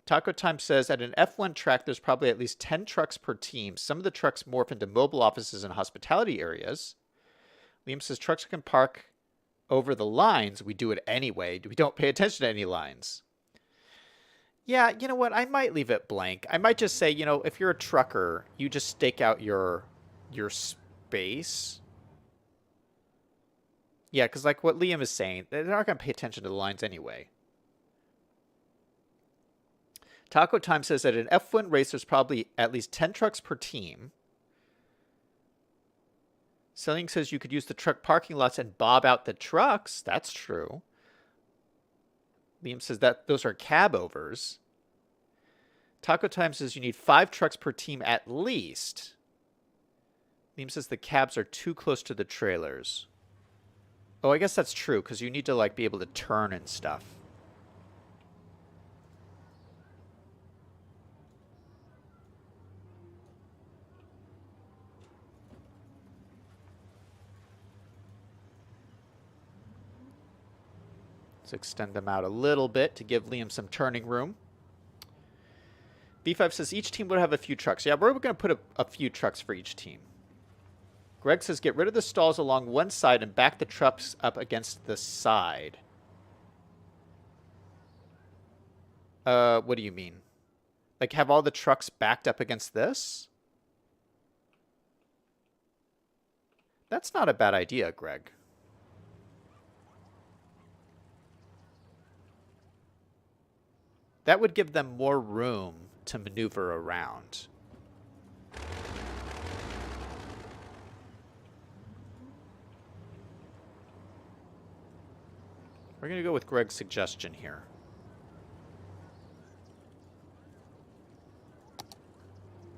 Taco Time says, at an F1 track, there's probably at least 10 trucks per team. Some of the trucks morph into mobile offices and hospitality areas. Liam says, trucks can park over the lines. We do it anyway. We don't pay attention to any lines. Yeah, you know what? I might leave it blank. I might just say, you know, if you're a trucker, you just stake out your space. Yeah, because like what Liam is saying, they're not going to pay attention to the lines anyway. Taco Time says that in F1 race, there's probably at least 10 trucks per team. Selling says you could use the truck parking lots and bob out the trucks. That's true. Liam says that those are cab overs. Taco Time says you need 5 trucks per team at least. Liam says the cabs are too close to the trailers. Oh, I guess that's true, because you need to like be able to turn and stuff. Let's extend them out a little bit to give Liam some turning room. B5 says each team would have a few trucks. Yeah, we're going to put a few trucks for each team. Greg says get rid of the stalls along one side and back the trucks up against the side. What do you mean? Like have all the trucks backed up against this? That's not a bad idea, Greg. That would give them more room to maneuver around. We're going to go with Greg's suggestion here.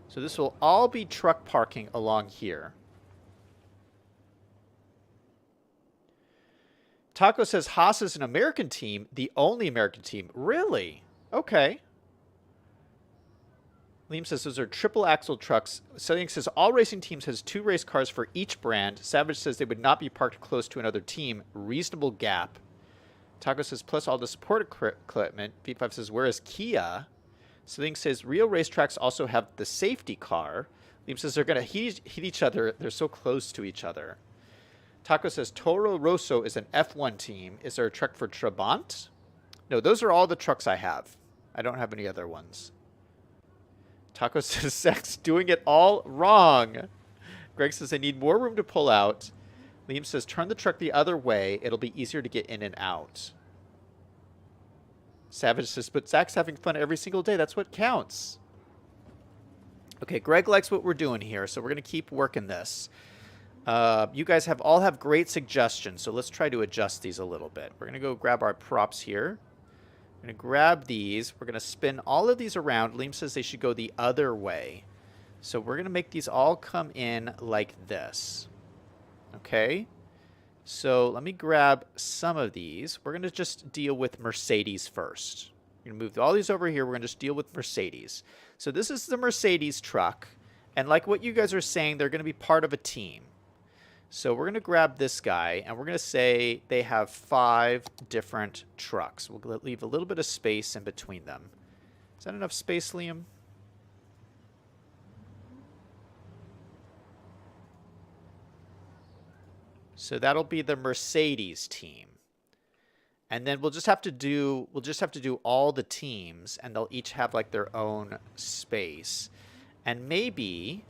So this will all be truck parking along here. Taco says Haas is an American team, the only American team. Really? Okay. Liam says those are triple axle trucks. Selling says all racing teams has 2 race cars for each brand. Savage says they would not be parked close to another team. Reasonable gap. Taco says plus all the support equipment. V5 says where is Kia? Selling says real racetracks also have the safety car. Liam says they're going to hit each other. They're so close to each other. Taco says Toro Rosso is an F1 team. Is there a truck for Trabant? No, those are all the trucks I have. I don't have any other ones. Taco says Zach's doing it all wrong. Greg says they need more room to pull out. Liam says turn the truck the other way. It'll be easier to get in and out. Savage says, but Zach's having fun every single day. That's what counts. Okay, Greg likes what we're doing here, so we're going to keep working this. You guys all have great suggestions, so let's try to adjust these a little bit. We're going to go grab our props here. We're going to grab these. We're going to spin all of these around. Liam says they should go the other way. So we're going to make these all come in like this. Okay? So let me grab some of these. We're going to just deal with Mercedes first. We're going to move all these over here. We're going to just deal with Mercedes. So this is the Mercedes truck. And like what you guys are saying, they're going to be part of a team. So we're going to grab this guy, and we're going to say they have 5 different trucks. We'll leave a little bit of space in between them. Is that enough space, Liam? So that'll be the Mercedes team. And then we'll just have to do all the teams, and they'll each have like their own space. And maybe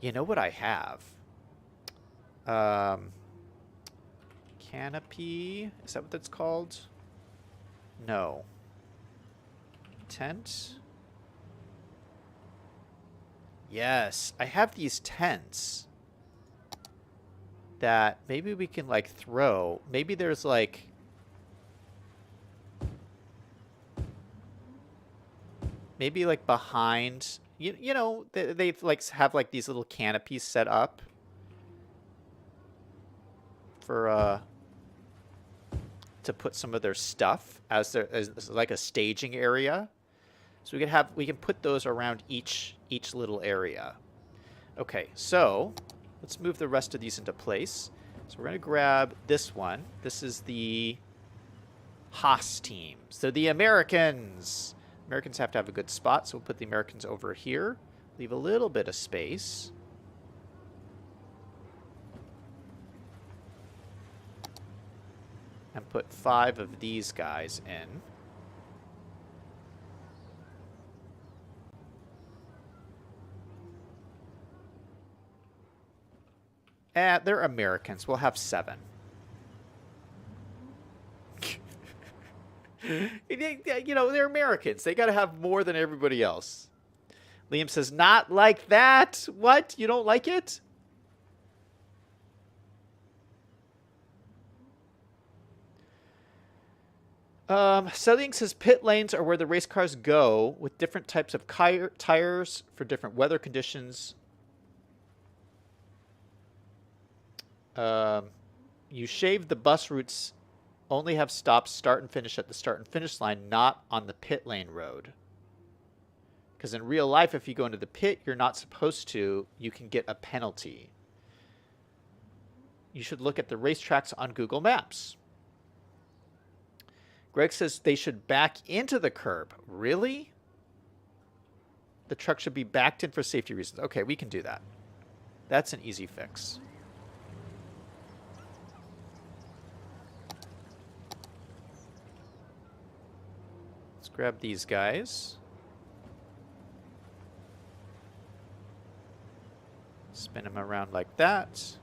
you know what I have? Canopy. Is that what that's called? No. Tent. Yes, I have these tents that maybe we can like throw. Maybe there's like Maybe like behind, you know, they like have like these little canopies set up for to put some of their stuff as like a staging area. So we can put those around each little area. Okay, so let's move the rest of these into place. So we're going to grab this one. This is the Haas team. So the Americans. Americans have to have a good spot, so we'll put the Americans over here. Leave a little bit of space. And put 5 of these guys in. They're Americans. We'll have 7. You know, they're Americans. They got to have more than everybody else. Liam says, not like that. What? You don't like it? Selling says pit lanes are where the race cars go with different types of tires for different weather conditions. You shave the bus routes, only have stops start and finish at the start and finish line, not on the pit lane road. Because in real life, if you go into the pit, you're not supposed to, you can get a penalty. You should look at the racetracks on Google Maps. Greg says they should back into the curb. Really? The truck should be backed in for safety reasons. Okay, we can do that. That's an easy fix. Let's grab these guys. Spin them around like that.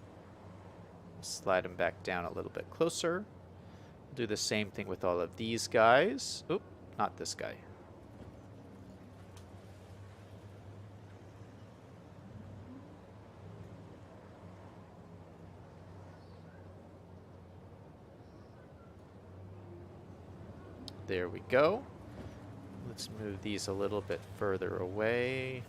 Slide them back down a little bit closer. Do the same thing with all of these guys. Oop, not this guy. There we go. Let's move these a little bit further away.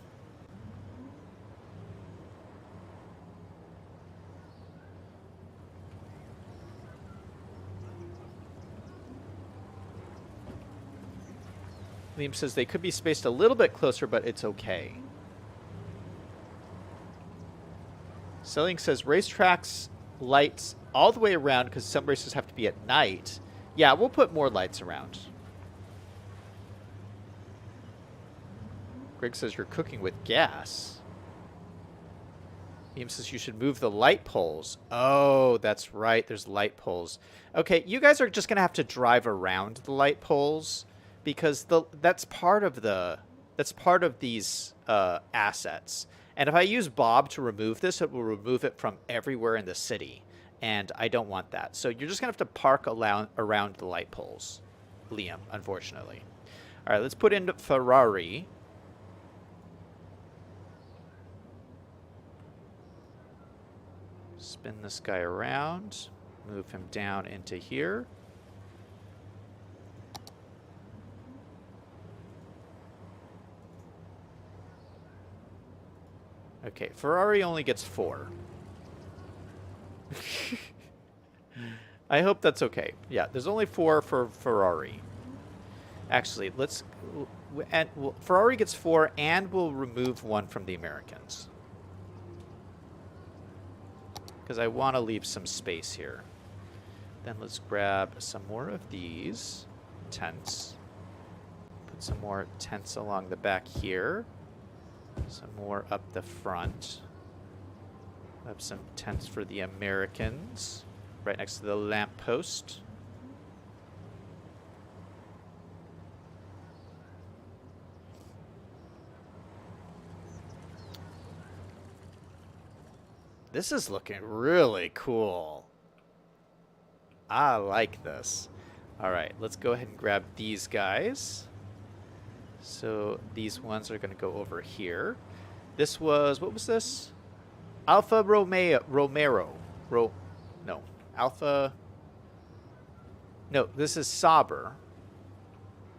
Liam says they could be spaced a little bit closer, but it's okay. Selling says racetracks lights all the way around because some races have to be at night. Yeah, we'll put more lights around. Greg says you're cooking with gas. Liam says you should move the light poles. Oh, that's right. There's light poles. Okay, you guys are just going to have to drive around the light poles. Because that's part of these assets. And if I use Bob to remove this, it will remove it from everywhere in the city. And I don't want that. So you're just going to have to park around the light poles, Liam, unfortunately. All right, let's put in Ferrari. Spin this guy around. Move him down into here. Okay, Ferrari only gets 4. I hope that's okay. Yeah, there's only 4 for Ferrari. Actually, Ferrari gets 4, and we'll remove 1 from the Americans. Because I want to leave some space here. Then let's grab some more of these tents. Put some more tents along the back here. Some more up the front. Have some tents for the Americans right next to the lamppost. This is looking really cool. I like this. All right, let's go ahead and grab these guys. So these ones are going to go over here. This was, what was this? Alfa Romero. Alpha. No, this is Sauber.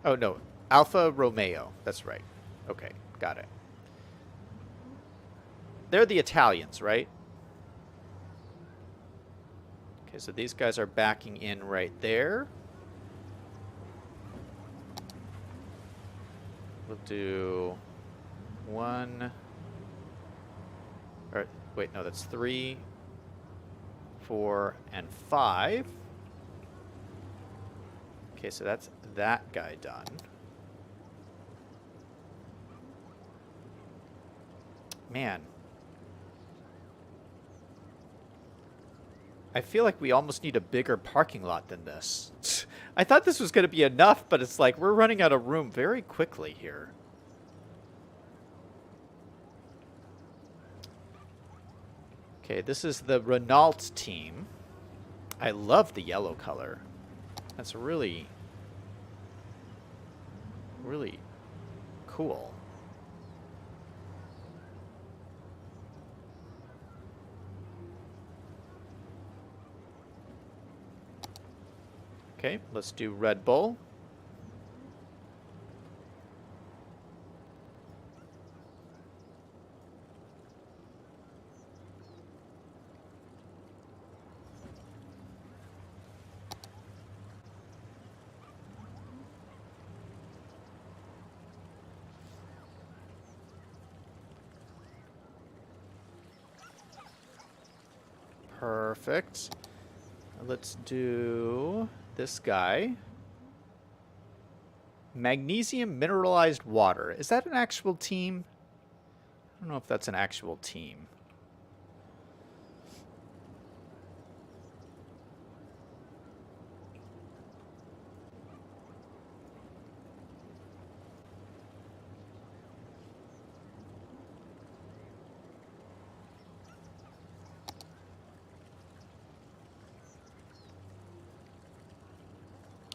Oh, no. Alfa Romeo. That's right. Okay, got it. They're the Italians, right? Okay, so these guys are backing in right there. We'll do 1... Or, wait, no, that's 3, 4, and 5. Okay, so that's that guy done. Man. I feel like we almost need a bigger parking lot than this. I thought this was going to be enough, but it's like we're running out of room very quickly here. Okay, this is the Renault team. I love the yellow color. That's really, really cool. Okay, let's do Red Bull. Perfect. Let's do this guy. Magnesium mineralized water. Is that an actual team? I don't know if that's an actual team.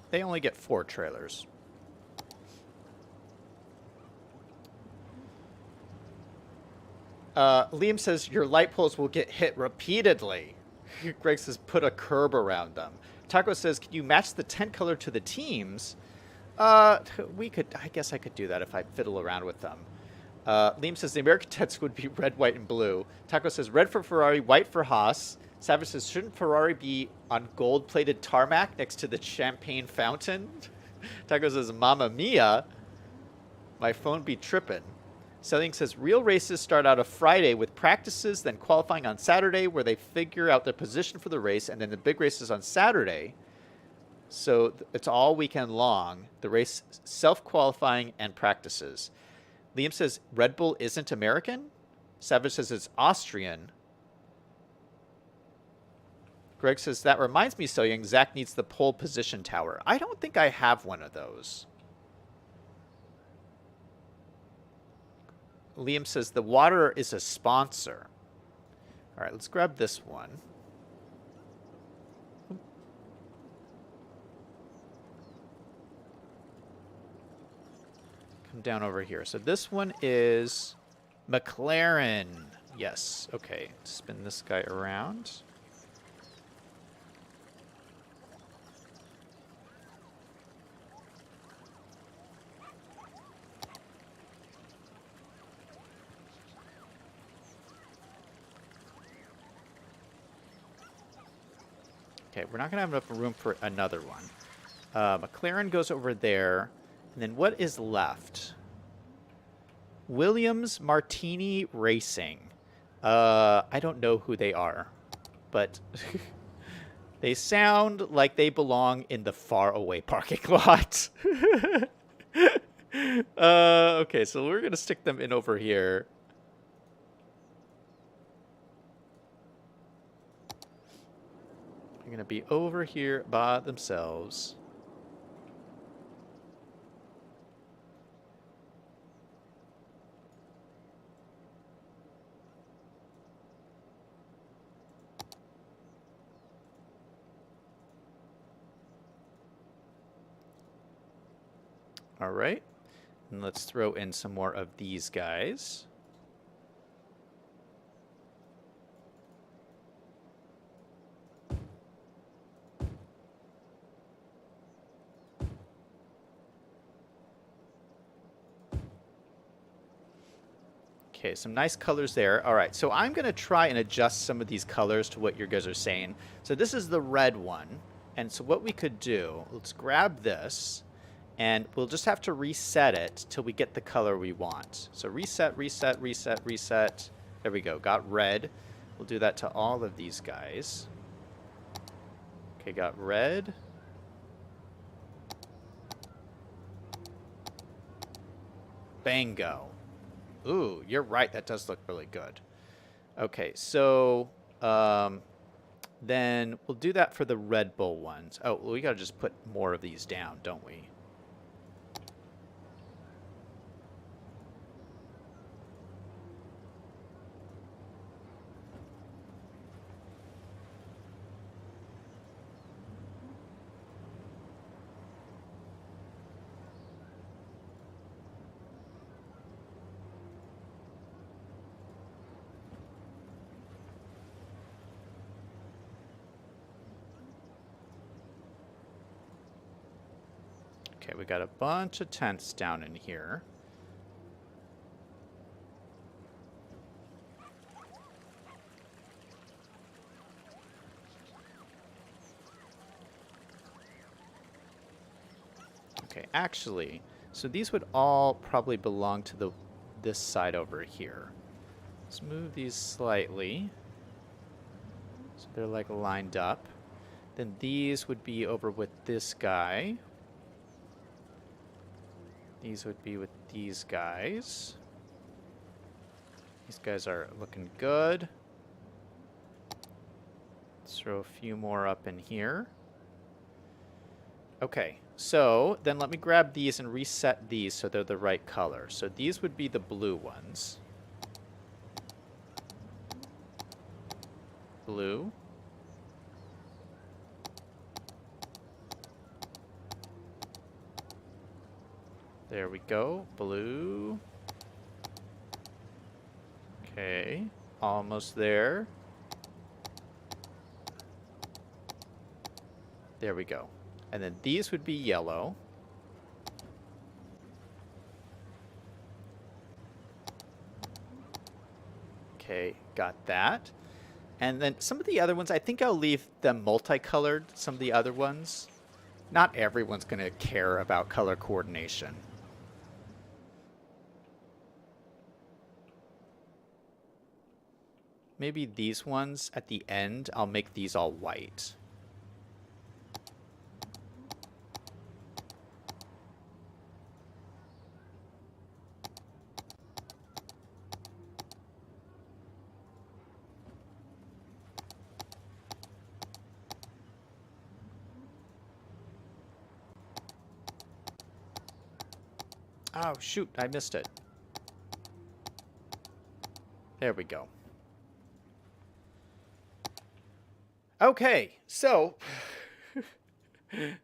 They only get 4 trailers. Liam says your light poles will get hit repeatedly. Greg says put a curb around them. Taco says, can you match the tent color to the teams? We could. I guess I could do that if I fiddle around with them. Liam says the American tents would be red, white, and blue. Taco says red for Ferrari, white for Haas. Savage says, shouldn't Ferrari be on gold-plated tarmac next to the champagne fountain? Taco says, Mamma Mia. My phone be trippin'. Selling says, real races start out a Friday with practices, then qualifying on Saturday, where they figure out their position for the race, and then the big race is on Saturday. So it's all weekend long. The race, self-qualifying, and practices. Liam says, Red Bull isn't American? Savage says it's Austrian. Greg says, that reminds me, So Young, Zach needs the pole position tower. I don't think I have one of those. Liam says, the water is a sponsor. All right, let's grab this one. Come down over here. So this one is McLaren. Yes, okay. Spin this guy around. Okay, we're not going to have enough room for another one. McLaren goes over there. And then what is left? Williams Martini Racing. I don't know who they are. But they sound like they belong in the faraway parking lot. Okay, so we're going to stick them in over here. They're going to be over here by themselves. All right. And let's throw in some more of these guys. Okay, some nice colors there. All right, so I'm going to try and adjust some of these colors to what you guys are saying. So this is the red one. And so what we could do, let's grab this, and we'll just have to reset it till we get the color we want. So reset, reset, reset, reset. There we go, got red. We'll do that to all of these guys. Okay, got red. Bango. Ooh, you're right. That does look really good. Okay, so then we'll do that for the Red Bull ones. Oh, well, we got to just put more of these down, don't we? Okay, we got a bunch of tents down in here. Okay, actually, so these would all probably belong to this side over here. Let's move these slightly. So they're like lined up. Then these would be over with this guy. These would be with these guys. These guys are looking good. Let's throw a few more up in here. Okay, so then let me grab these and reset these so they're the right color. So these would be the blue ones. Blue. There we go. Blue. Okay. Almost there. There we go. And then these would be yellow. Okay, got that. And then some of the other ones, I think I'll leave them multicolored, some of the other ones. Not everyone's going to care about color coordination. Maybe these ones at the end, I'll make these all white. Oh, shoot, I missed it. There we go. Okay, so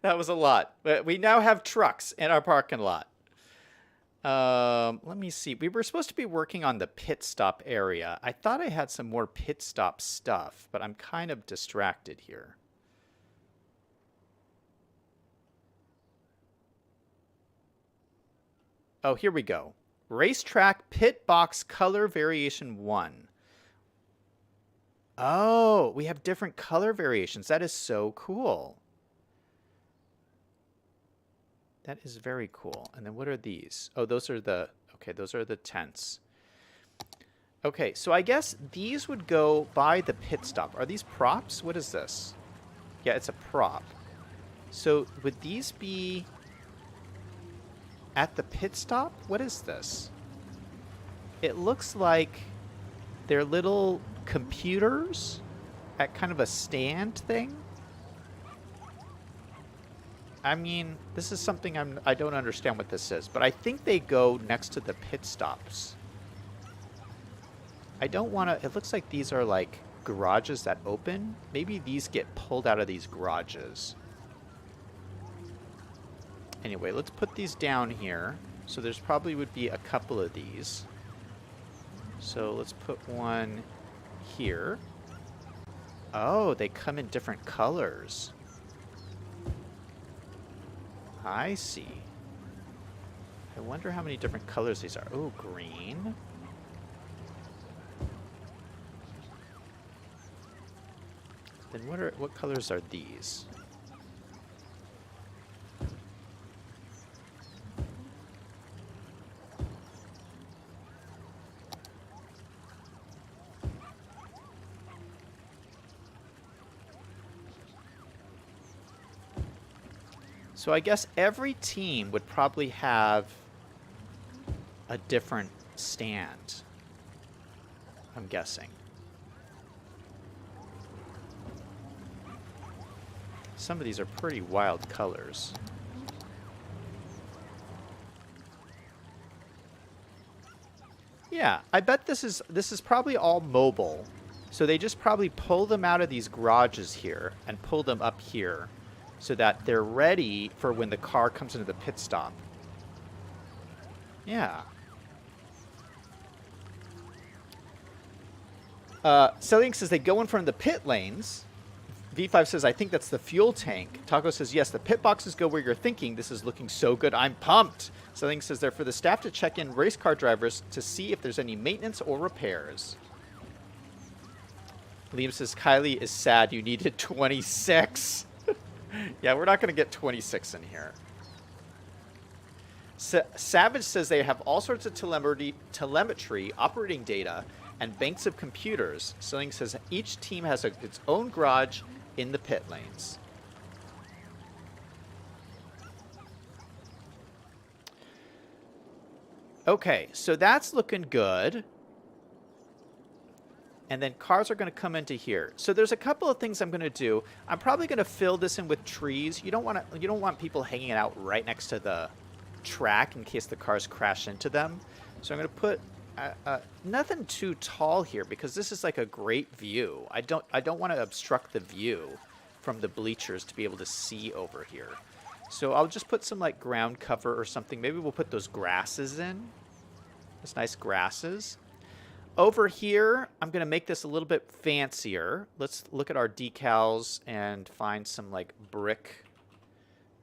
that was a lot. But we now have trucks in our parking lot. Let me see. We were supposed to be working on the pit stop area. I thought I had some more pit stop stuff, but I'm kind of distracted here. Oh, here we go. Racetrack pit box color variation 1. Oh, we have different color variations. That is so cool. That is very cool. And then what are these? Oh, those are the, okay, those are the tents. Okay, so I guess these would go by the pit stop. Are these props? What is this? Yeah, it's a prop. So would these be at the pit stop? What is this? It looks like they're little computers at kind of a stand thing. I mean, this is something I don't understand what this is, but I think they go next to the pit stops. I don't want to, it looks like these are like garages that open. Maybe these get pulled out of these garages. Anyway, let's put these down here. So there's probably would be a couple of these. So let's put one here. Oh, they come in different colors. I see. I wonder how many different colors these are. Oh, green. Then what colors are these? So I guess every team would probably have a different stand, I'm guessing. Some of these are pretty wild colors. Yeah, I bet this is probably all mobile. So they just probably pull them out of these garages here and pull them up here so that they're ready for when the car comes into the pit stop. Yeah. Selling says they go in front of the pit lanes. V5 says, I think that's the fuel tank. Taco says, yes, the pit boxes go where you're thinking. This is looking so good. I'm pumped. Selling says they're for the staff to check in race car drivers to see if there's any maintenance or repairs. Liam says, Kylie is sad you needed 26. Yeah, we're not going to get 26 in here. Savage says they have all sorts of telemetry, operating data, and banks of computers. Selling says each team has its own garage in the pit lanes. Okay, so that's looking good. And then cars are going to come into here. So there's a couple of things I'm going to do. I'm probably going to fill this in with trees. You don't want people hanging out right next to the track in case the cars crash into them. So I'm going to put nothing too tall here because this is like a great view. I don't want to obstruct the view from the bleachers to be able to see over here. So I'll just put some like ground cover or something. Maybe we'll put those grasses in. Those nice grasses. Over here, I'm going to make this a little bit fancier. Let's look at our decals and find some like brick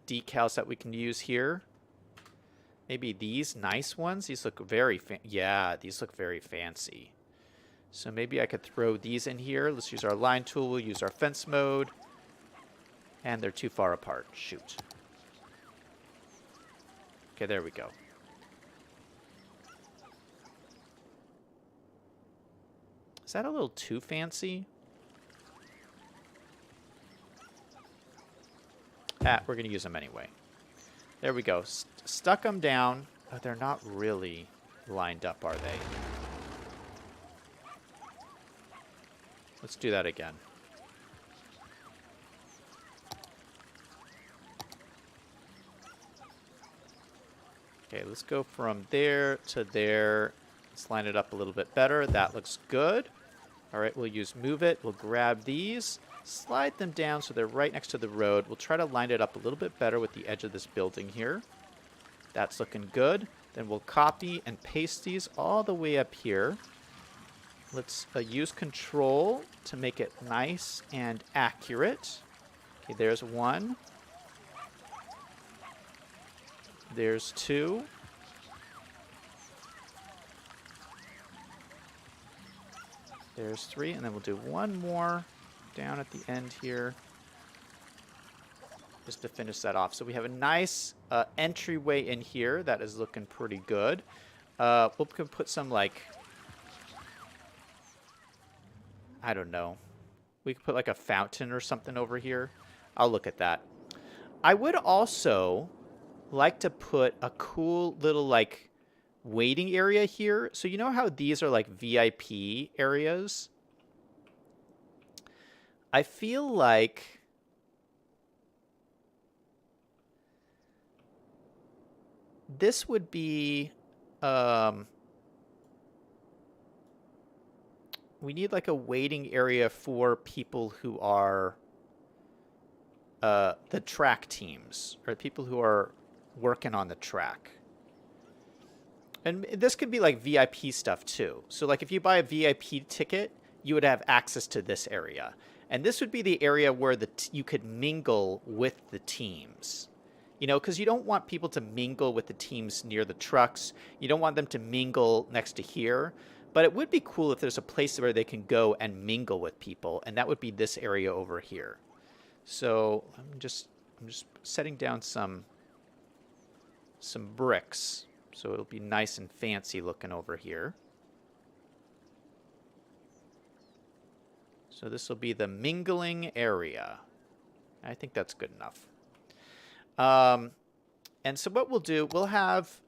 decals that we can use here. Maybe these nice ones. These look very yeah, these look very fancy. So maybe I could throw these in here. Let's use our line tool. We'll use our fence mode. And they're too far apart. Shoot. Okay, there we go. Is that a little too fancy? We're going to use them anyway. There we go. Stuck them down. Oh, they're not really lined up, are they? Let's do that again. Okay, let's go from there to there. Let's line it up a little bit better. That looks good. All right, we'll use move it. We'll grab these, slide them down so they're right next to the road. We'll try to line it up a little bit better with the edge of this building here. That's looking good. Then we'll copy and paste these all the way up here. Let's use control to make it nice and accurate. Okay, there's one. There's two. There's three, and then we'll do one more down at the end here just to finish that off. So we have a nice entryway in here that is looking pretty good. We'll put some, like, I don't know. We could put like a fountain or something over here. I'll look at that. I would also like to put a cool little, like, waiting area here. So you know how these are like VIP areas? I feel like this would be we need like a waiting area for people who are the track teams or people who are working on the track. And this could be like VIP stuff too. So like if you buy a VIP ticket, you would have access to this area. And this would be the area where you could mingle with the teams. You know, because you don't want people to mingle with the teams near the trucks. You don't want them to mingle next to here. But it would be cool if there's a place where they can go and mingle with people, and that would be this area over here. So I'm just setting down some bricks, so it'll be nice and fancy looking over here. So this will be the mingling area. I think that's good enough. And so what we'll do, we'll have,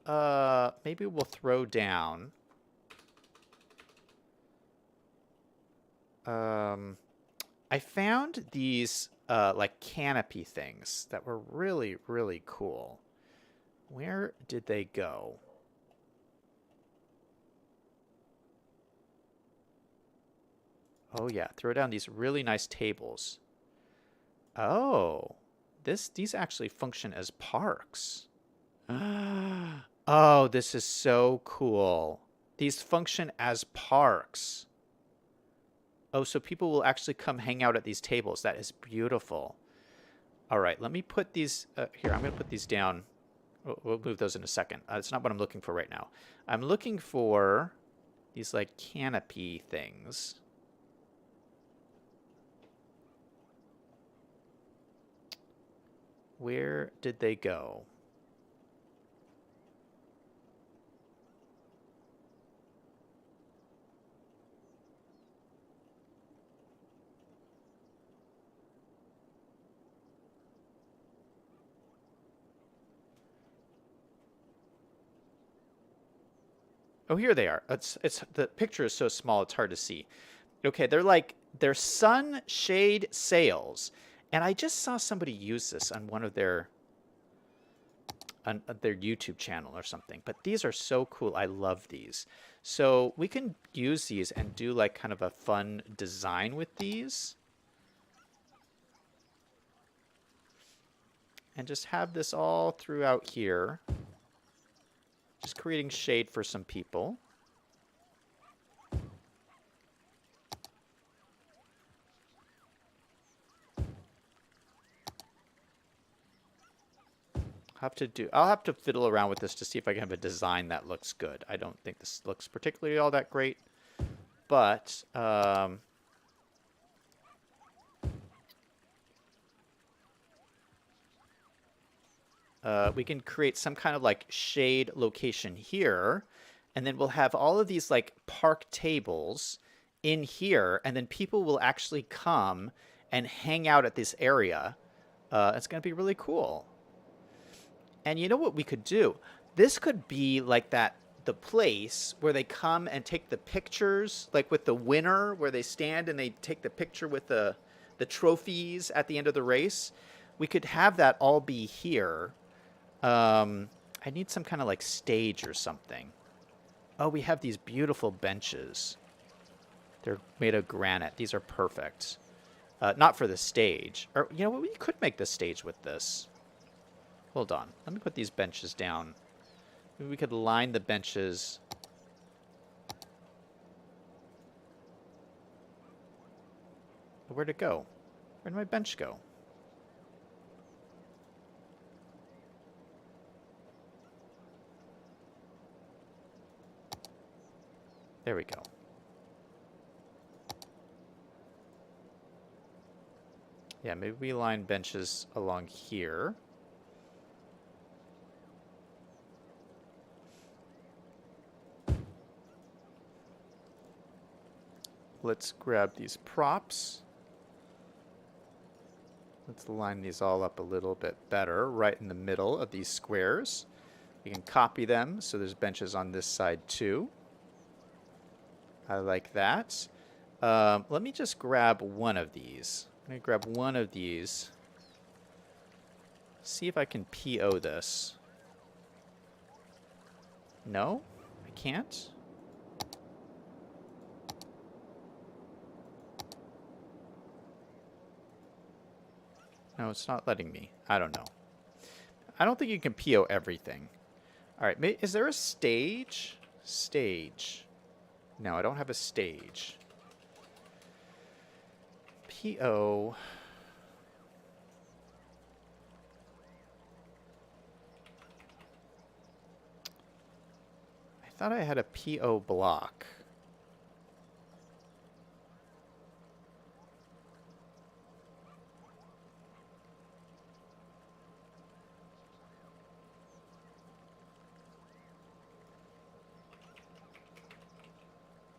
maybe we'll throw down, I found these, like canopy things that were really, really cool. Where did they go? Oh yeah, throw down these really nice tables. Oh, these actually function as parks. Oh, this is so cool. These function as parks. Oh, so people will actually come hang out at these tables. That is beautiful. All right, let me put these here. I'm going to put these down. We'll move those in a second. That's not what I'm looking for right now. I'm looking for these like canopy things. Where did they go? Oh, here they are. It's the picture is so small it's hard to see. Okay, they're sunshade sails, and I just saw somebody use this on one of their YouTube channel or something. But these are so cool. I love these. So we can use these and do like kind of a fun design with these. And just have this all throughout here. Just creating shade for some people. I'll have to fiddle around with this to see if I can have a design that looks good. I don't think this looks particularly all that great, but we can create some kind of like shade location here, and then we'll have all of these like park tables in here, and then people will actually come and hang out at this area. It's going to be really cool. And you know what we could do? This could be like the place where they come and take the pictures, like with the winner, where they stand and they take the picture with the trophies at the end of the race. We could have that all be here. I need some kind of like stage or something. Oh, we have these beautiful benches. They're made of granite. These are perfect. Not for the stage. Or, you know what? We could make the stage with this. Hold on. Let me put these benches down. Maybe we could line the benches. Where'd it go? Where'd my bench go? There we go. Yeah, maybe we line benches along here. Let's grab these props. Let's line these all up a little bit better, right in the middle of these squares. We can copy them, so there's benches on this side too. I like that. Let me just grab one of these. I'm going to grab one of these. See if I can PO this. No? I can't? No, it's not letting me. I don't know. I don't think you can PO everything. All right, is there a stage? Stage. No, I don't have a stage. PO. I thought I had a PO block.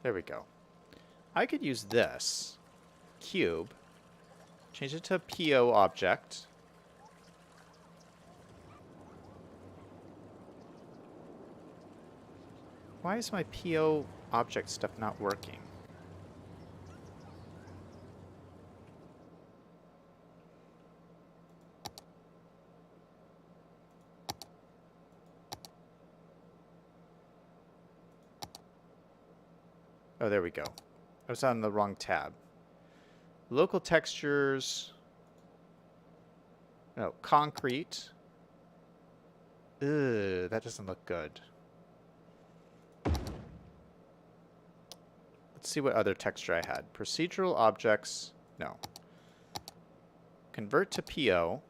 There we go. I could use this cube, change it to a PO object. Why is my PO object stuff not working? Oh, there we go. I was on the wrong tab. Local textures. No, concrete. Ugh, that doesn't look good. Let's see what other texture I had. Procedural objects. No. Convert to PO.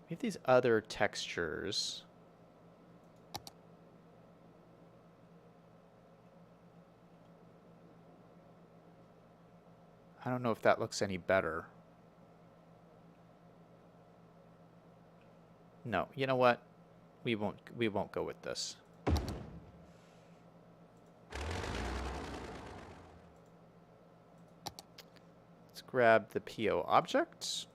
We have these other textures. I don't know if that looks any better. No, you know what? We won't go with this. Let's grab the PO object.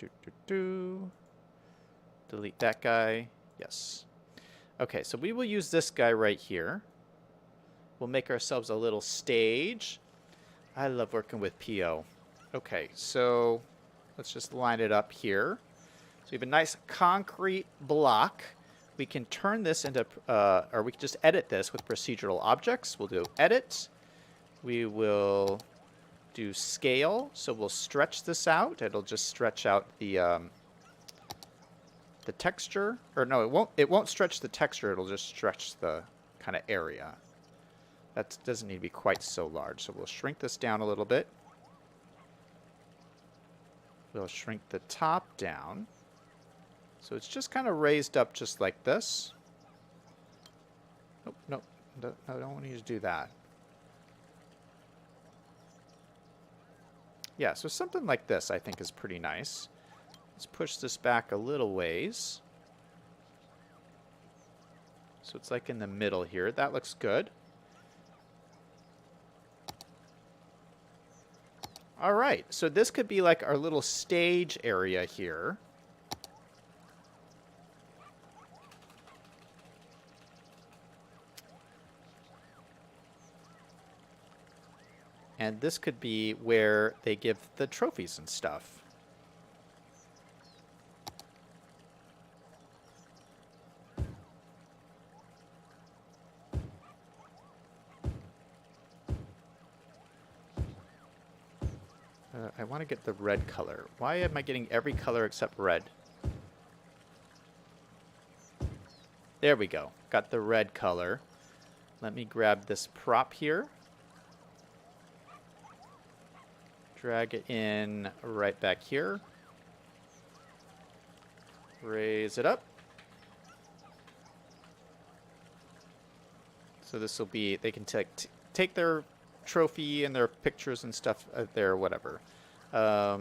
Delete that guy. Yes. Okay, so we will use this guy right here. We'll make ourselves a little stage. I love working with PO. Okay, so let's just line it up here. So we have a nice concrete block. We can turn this into, or we can just edit this with procedural objects. We'll do edit. We will do scale. So we'll stretch this out. It'll just stretch out the texture. Or no, it won't stretch the texture. It'll just stretch the kind of area. That doesn't need to be quite so large. So we'll shrink this down a little bit. We'll shrink the top down. So it's just kind of raised up just like this. Nope, nope. No, I don't want you to do that. Yeah, so something like this I think is pretty nice. Let's push this back a little ways. So it's like in the middle here. That looks good. All right, so this could be like our little stage area here. And this could be where they give the trophies and stuff. I want to get the red color. Why am I getting every color except red? There we go. Got the red color. Let me grab this prop here. Drag it in right back here. Raise it up. So this will be, they can take their trophy and their pictures and stuff there, whatever. Let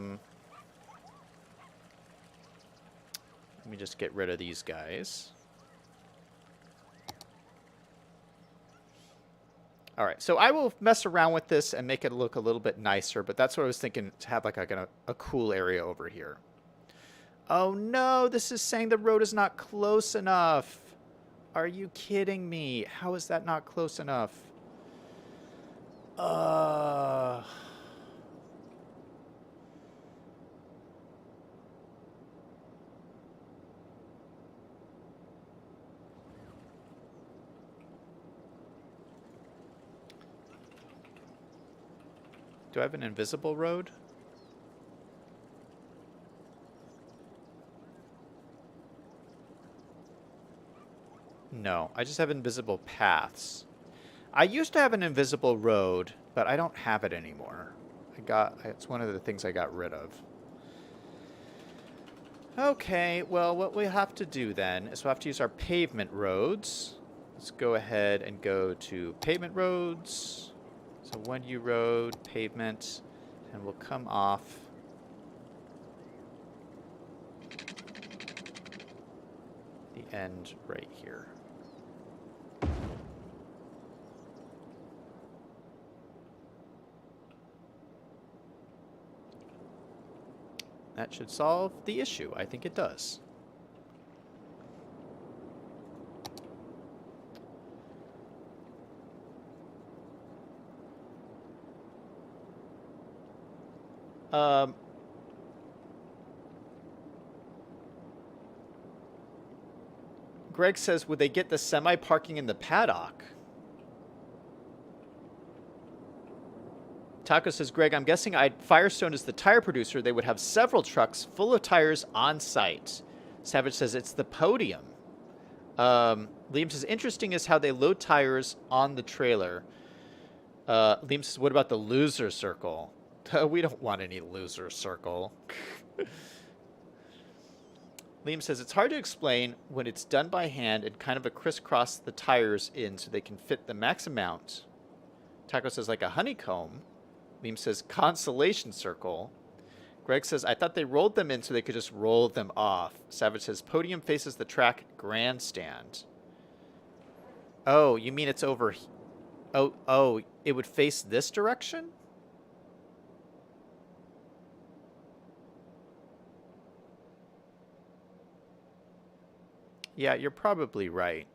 me just get rid of these guys. All right, so I will mess around with this and make it look a little bit nicer, but that's what I was thinking, to have like a cool area over here. Oh no, this is saying the road is not close enough. Are you kidding me? How is that not close enough? Do I have an invisible road? No, I just have invisible paths. I used to have an invisible road, but I don't have it anymore. It's one of the things I got rid of. Okay, well, what we have to do then is we'll have to use our pavement roads. Let's go ahead and go to pavement roads. So 1U road, pavement, and we'll come off the end right here. That should solve the issue. I think it does. Greg says, would they get the semi parking in the paddock? Taco says, Greg, I'm guessing Firestone is the tire producer. They would have several trucks full of tires on site. Savage says, it's the podium. Liam says, interesting is how they load tires on the trailer. Liam says, what about the loser circle? We don't want any loser circle. Liam says, it's hard to explain when it's done by hand and kind of a crisscross the tires in so they can fit the max amount. Taco says, like a honeycomb. Liam says, consolation circle. Greg says, I thought they rolled them in so they could just roll them off. Savage says, podium faces the track grandstand. Oh, you mean it's over... Oh, it would face this direction? Yeah, you're probably right.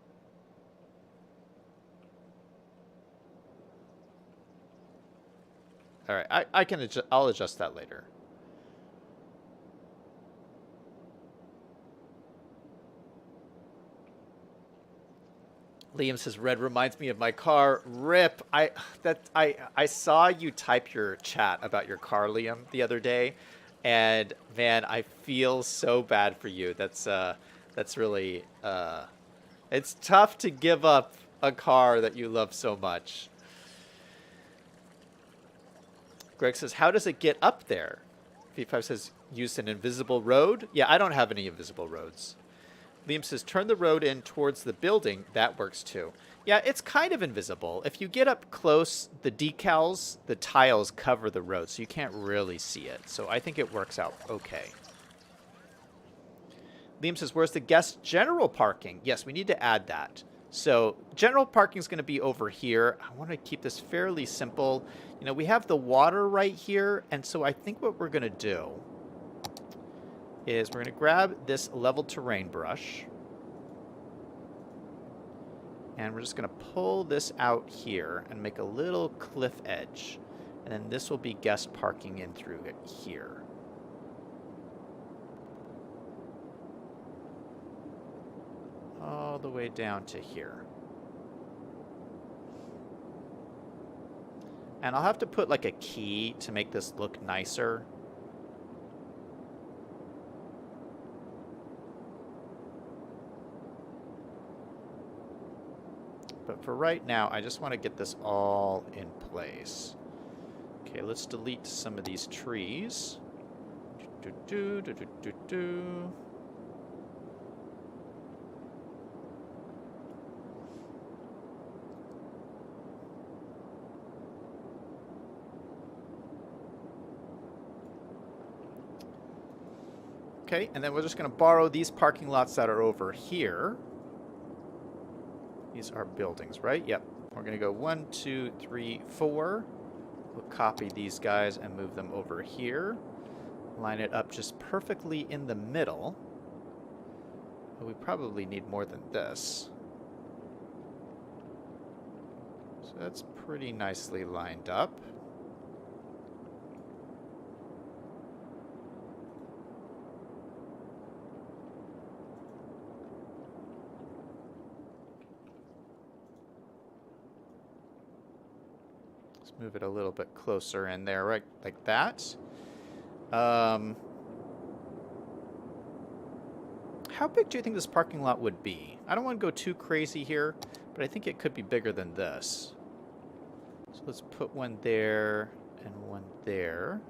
All right, I'll adjust that later. Liam says, red reminds me of my car. Rip. I saw you type your chat about your car, Liam, the other day, and man, I feel so bad for you. That's really it's tough to give up a car that you love so much. Greg says, how does it get up there? V5 says, use an invisible road. Yeah, I don't have any invisible roads. Liam says, turn the road in towards the building. That works too. Yeah, it's kind of invisible. If you get up close, the decals, the tiles cover the road, so you can't really see it. So I think it works out okay. Liam says, where's the guest general parking? Yes, we need to add that. So general parking is going to be over here. I want to keep this fairly simple. You know, we have the water right here. And so I think what we're going to do is we're going to grab this level terrain brush. And we're just going to pull this out here and make a little cliff edge. And then this will be guest parking in through here. All the way down to here. And I'll have to put like a key to make this look nicer. But for right now, I just want to get this all in place. Okay, let's delete some of these trees. Okay, and then we're just going to borrow these parking lots that are over here. These are buildings, right? Yep. We're going to go 1, 2, 3, 4. We'll copy these guys and move them over here. Line it up just perfectly in the middle. But we probably need more than this. So that's pretty nicely lined up. Move it a little bit closer in there, right, like that. How big do you think this parking lot would be? I don't want to go too crazy here, but I think it could be bigger than this. So let's put one there and one there,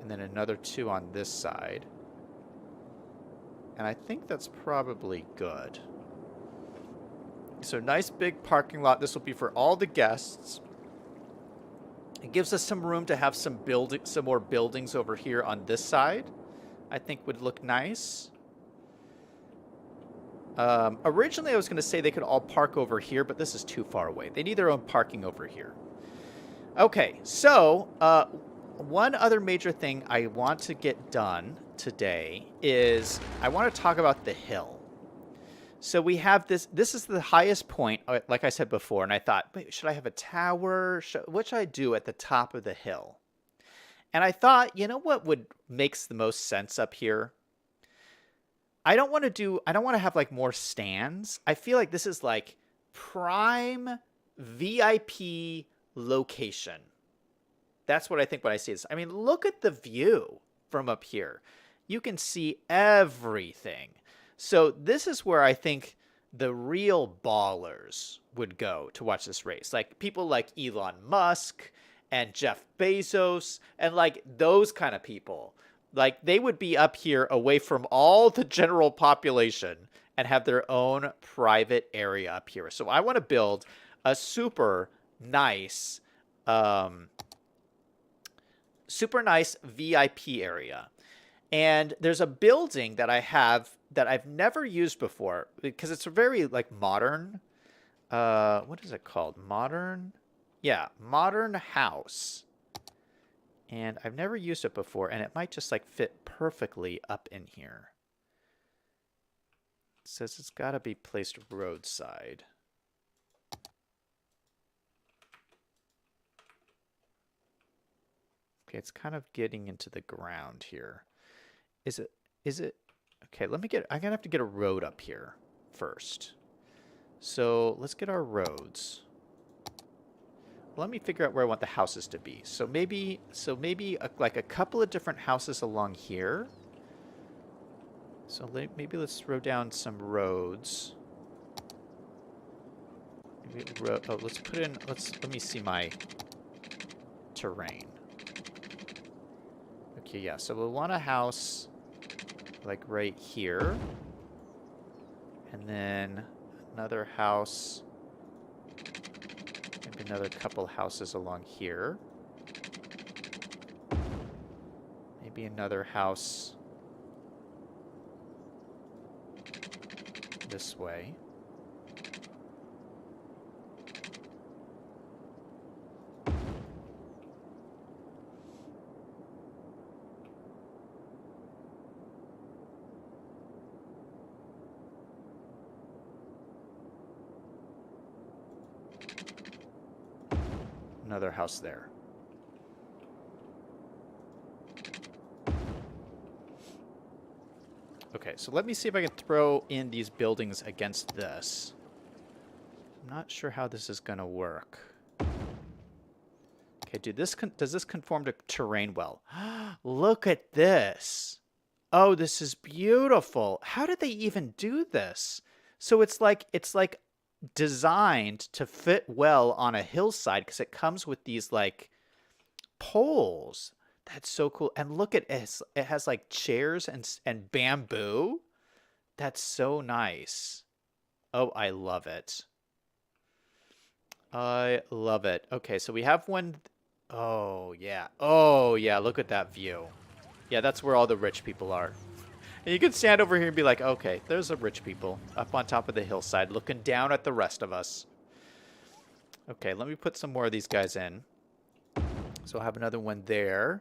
and then another 2 on this side. And I think that's probably good. So nice big parking lot. This will be for all the guests. It gives us some room to have some more buildings over here on this side. I think would look nice. Originally, I was going to say they could all park over here, but this is too far away. They need their own parking over here. Okay, so one other major thing I want to get done today is I want to talk about the hill. So we have this. This is the highest point, like I said before, and I thought, wait, should I have a tower? What should I do at the top of the hill? And I thought, you know what would makes the most sense up here? I don't want to have like more stands. I feel like this is like prime VIP location. That's what I think when I see this. I mean, look at the view from up here. You can see everything. So this is where I think the real ballers would go to watch this race. Like people like Elon Musk and Jeff Bezos and like those kind of people. Like they would be up here away from all the general population and have their own private area up here. So I want to build a nice um, super nice VIP area. And there's a building that I have that I've never used before because it's a very like modern what is it called? Modern? Yeah, modern house. And I've never used it before, and it might just like fit perfectly up in here. It says it's got to be placed roadside. Okay, it's kind of getting into the ground here. Is it okay, I'm gonna have to get a road up here first. So let's get our roads. Let me figure out where I want the houses to be. So maybe like a couple of different houses along here. So maybe let's throw down some roads. Let's put in. Let me see my terrain. Okay, yeah. So we'll want a house like right here, and then another house. Maybe another couple houses along here. Maybe another house this way. Another house there. Okay, so let me see if I can throw in these buildings against this. I'm not sure how this is going to work. Okay, does this conform to terrain well? Look at this. Oh, this is beautiful. How did they even do this? So it's like designed to fit well on a hillside because it comes with these like poles. That's so cool. And look at it. It has like chairs and bamboo. That's so nice. Oh, I love it. I love it. Okay, so we have one. Oh, yeah. Oh, yeah. Look at that view. Yeah, that's where all the rich people are. And you can stand over here and be like, okay, there's the rich people up on top of the hillside looking down at the rest of us. Okay, let me put some more of these guys in. So I'll have another one there.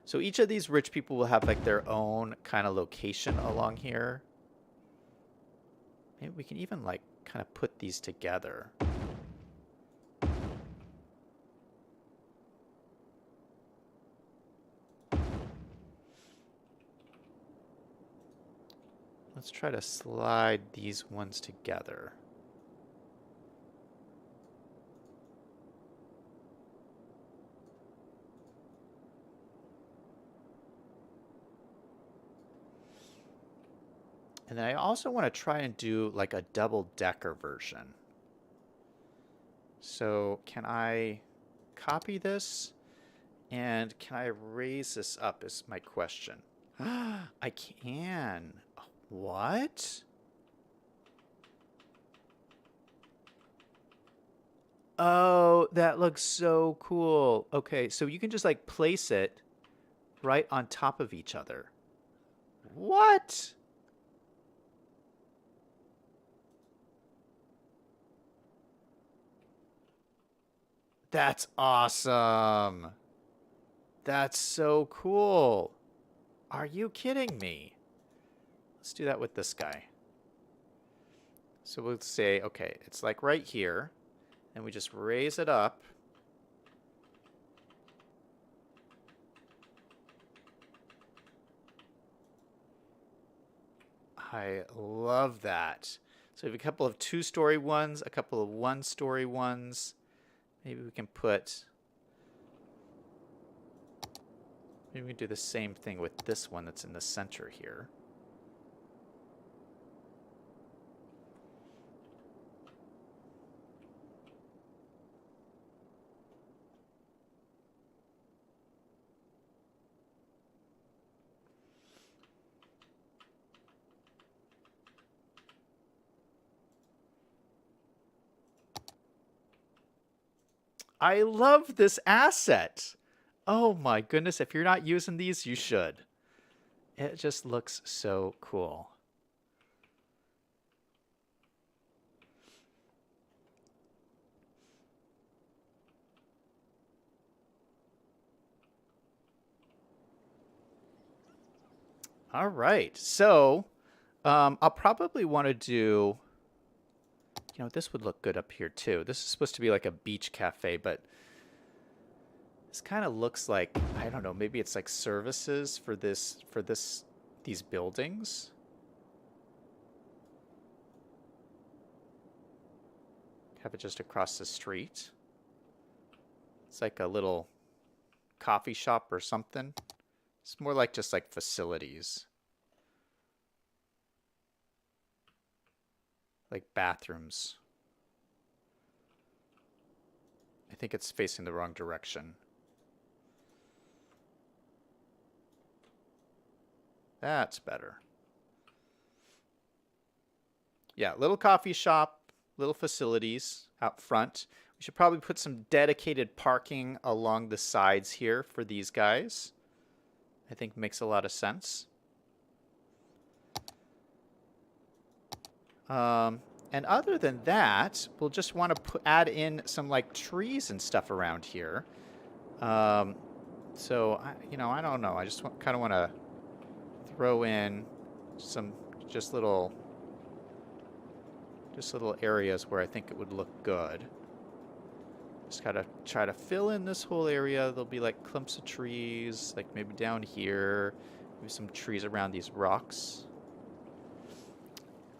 So each of these rich people will have like their own kind of location along here. Maybe we can even like kind of put these together. Let's try to slide these ones together. And then I also want to try and do like a double-decker version. So can I copy this? And can I raise this up is my question. I can. What? Oh, that looks so cool. Okay, so you can just like place it right on top of each other. What? That's awesome. That's so cool. Are you kidding me? Let's do that with this guy. So we'll say, okay, it's like right here. And we just raise it up. I love that. So we have a couple of 2-story ones, a couple of 1-story ones. Maybe we can put... Maybe we can do the same thing with this one that's in the center here. I love this asset. Oh my goodness, if you're not using these, you should. It just looks so cool. All right, so I'll probably want to do, you know, this would look good up here too. This is supposed to be like a beach cafe, but this kind of looks like, I don't know, maybe it's like services for these buildings. Have it just across the street. It's like a little coffee shop or something. It's more like just like facilities. Like bathrooms. I think it's facing the wrong direction. That's better. Yeah, little coffee shop, little facilities out front. We should probably put some dedicated parking along the sides here for these guys. I think makes a lot of sense. And other than that, we'll just want to add in some like trees and stuff around here. So, you know, I don't know. I just kind of want to throw in some just little areas where I think it would look good. Just gotta try to fill in this whole area. There'll be like clumps of trees, like maybe down here, maybe some trees around these rocks.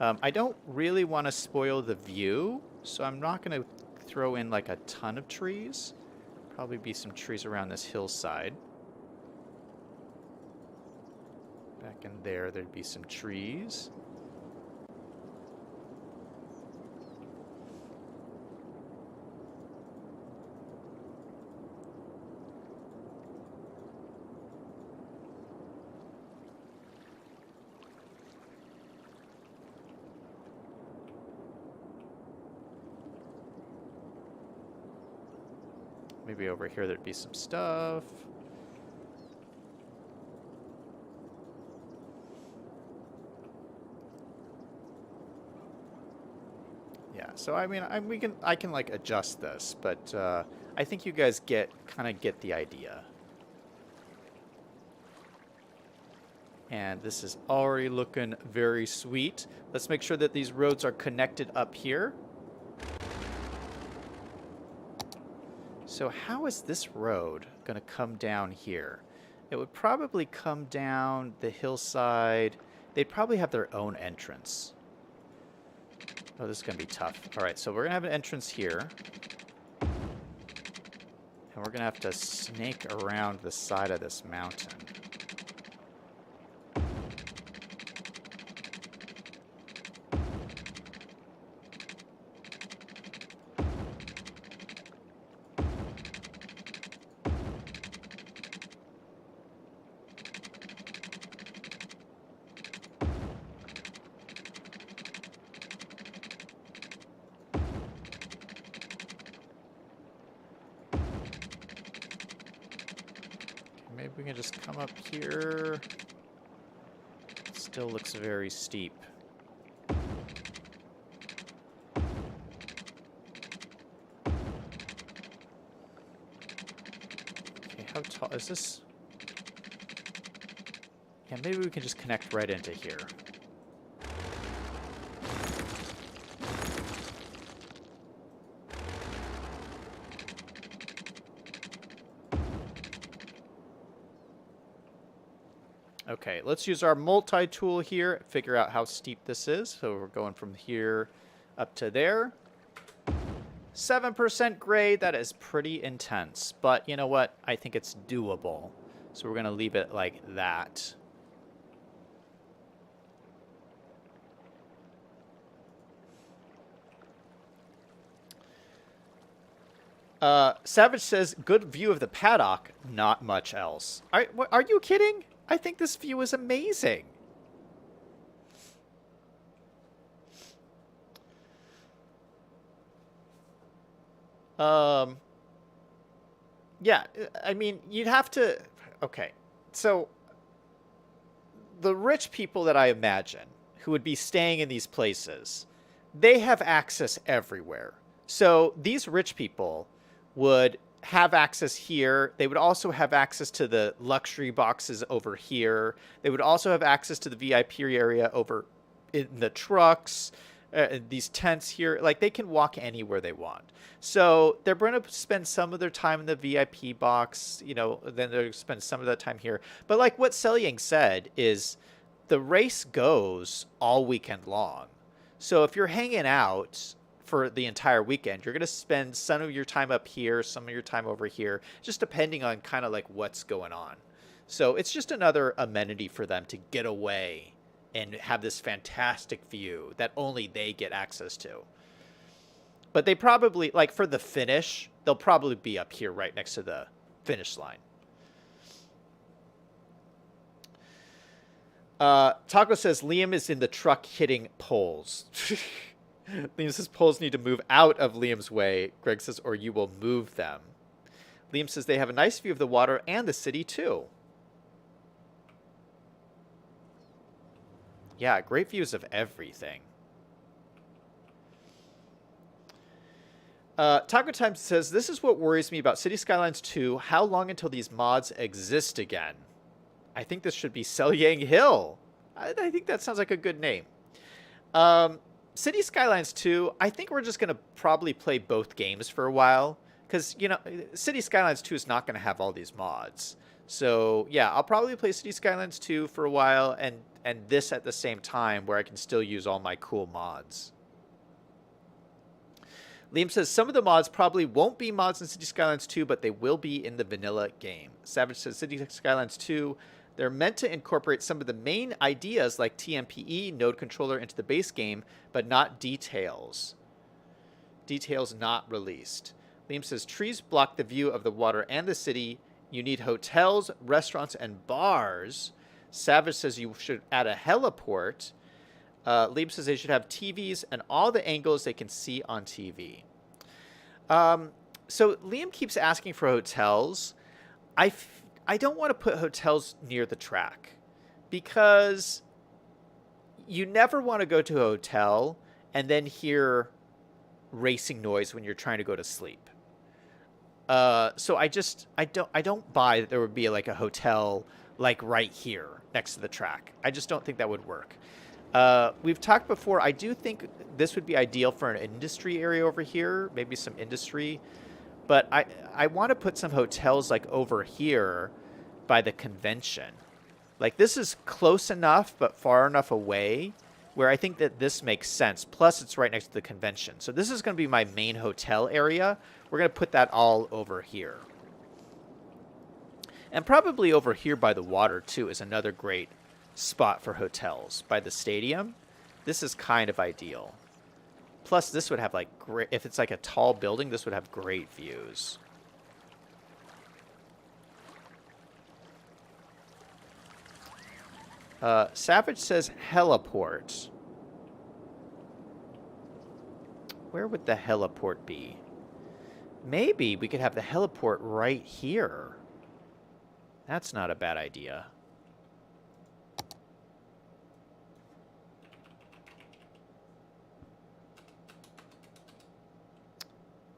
I don't really want to spoil the view, so I'm not going to throw in like a ton of trees. Probably be some trees around this hillside. Back in there, there'd be some trees. Maybe over here there'd be some stuff. Yeah, so I mean, I can like adjust this, but I think you guys kind of get the idea. And this is already looking very sweet. Let's make sure that these roads are connected up here. So how is this road going to come down here? It would probably come down the hillside. They'd probably have their own entrance. Oh, this is going to be tough. All right, so we're going to have an entrance here. And we're going to have to snake around the side of this mountain. Maybe we can just come up here. Still looks very steep. Okay, how tall is this? Yeah, maybe we can just connect right into here. Okay, let's use our multi-tool here, figure out how steep this is. So we're going from here up to there. 7% grade, that is pretty intense. But you know what? I think it's doable. So we're going to leave it like that. Savage says, good view of the paddock, not much else. Are you kidding? I think this view is amazing. Yeah, I mean, you'd have to... Okay, so the rich people that I imagine who would be staying in these places, they have access everywhere. So these rich people would have access here. They would also have access to the luxury boxes over here. They would also have access to the VIP area over in the trucks, these tents here. Like, they can walk anywhere they want. So they're going to spend some of their time in the VIP box, you know, then they're going to spend some of that time here. But like what Selyang said is the race goes all weekend long. So if you're hanging out for the entire weekend, you're going to spend some of your time up here, some of your time over here, just depending on kind of like what's going on. So it's just another amenity for them to get away and have this fantastic view that only they get access to. But they probably, like for the finish, they'll probably be up here right next to the finish line. Taco says Liam is in the truck hitting poles. Liam says poles need to move out of Liam's way. Greg says, or you will move them. Liam says they have a nice view of the water and the city too. Yeah, great views of everything. Taco Time says, this is what worries me about City Skylines 2. How long until these mods exist again? I think this should be Selyang Hill. I think that sounds like a good name. City Skylines 2, I think we're just going to probably play both games for a while. Because, you know, City Skylines 2 is not going to have all these mods. So, yeah, I'll probably play City Skylines 2 for a while and this at the same time where I can still use all my cool mods. Liam says, some of the mods probably won't be mods in City Skylines 2, but they will be in the vanilla game. Savage says, City Skylines 2, they're meant to incorporate some of the main ideas like TMPE, node controller into the base game, but not details. Details not released. Liam says, trees block the view of the water and the city. You need hotels, restaurants, and bars. Savage says you should add a heliport. Liam says they should have TVs and all the angles they can see on TV. So Liam keeps asking for hotels. I don't want to put hotels near the track because you never want to go to a hotel and then hear racing noise when you're trying to go to sleep. So I don't buy that there would be like a hotel like right here next to the track. I just don't think that would work. We've talked before. I do think this would be ideal for an industry area over here, maybe some industry. But I want to put some hotels like over here by the convention. Like this is close enough, but far enough away where I think that this makes sense. Plus, it's right next to the convention. So this is going to be my main hotel area. We're going to put that all over here. And probably over here by the water, too, is another great spot for hotels. By the stadium, this is kind of ideal. Plus, this would have, like, great... If it's, like, a tall building, this would have great views. Savage says heliport. Where would the heliport be? Maybe we could have the heliport right here. That's not a bad idea.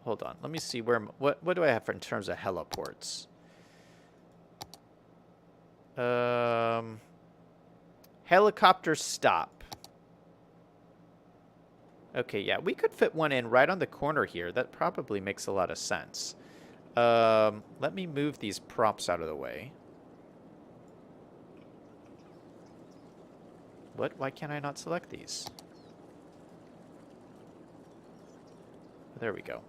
Hold on. Let me see where... What do I have in terms of heliports? Helicopter stop. Okay, yeah, we could fit one in right on the corner here. That probably makes a lot of sense. Let me move these props out of the way. What? Why can't I not select these? There we go.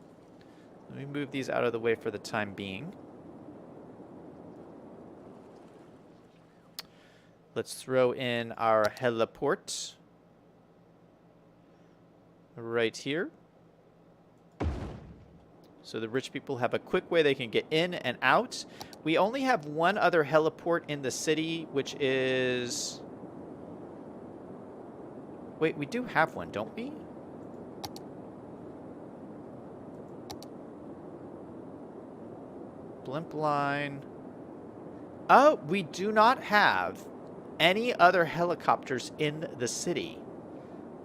Let me move these out of the way for the time being. Let's throw in our heliport right here. So the rich people have a quick way they can get in and out. We only have one other heliport in the city, which is... Wait, we do have one, don't we? Blimp line. Oh, we do not have any other helicopters in the city.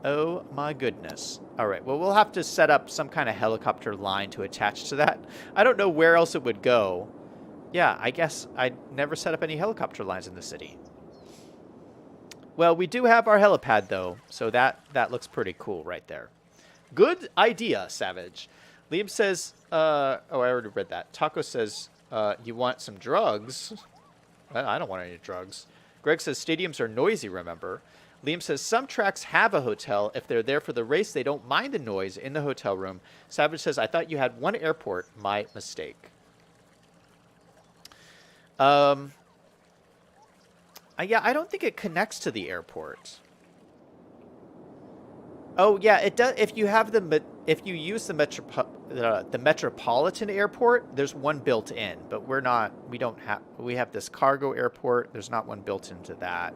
Oh my goodness. All right, well, we'll have to set up some kind of helicopter line to attach to that. I don't know where else it would go. Yeah, I guess I never set up any helicopter lines in the city. Well, we do have our helipad, though, so that looks pretty cool right there. Good idea, Savage. Liam says, oh, I already read that. Taco says, you want some drugs? I don't want any drugs. Greg says, stadiums are noisy, remember? Liam says, some tracks have a hotel. If they're there for the race, they don't mind the noise in the hotel room. Savage says, I thought you had one airport. My mistake. Yeah, I don't think it connects to the airport. Oh yeah, it does. If you have if you use the metropolitan airport, there's one built in, but we have this cargo airport. There's not one built into that,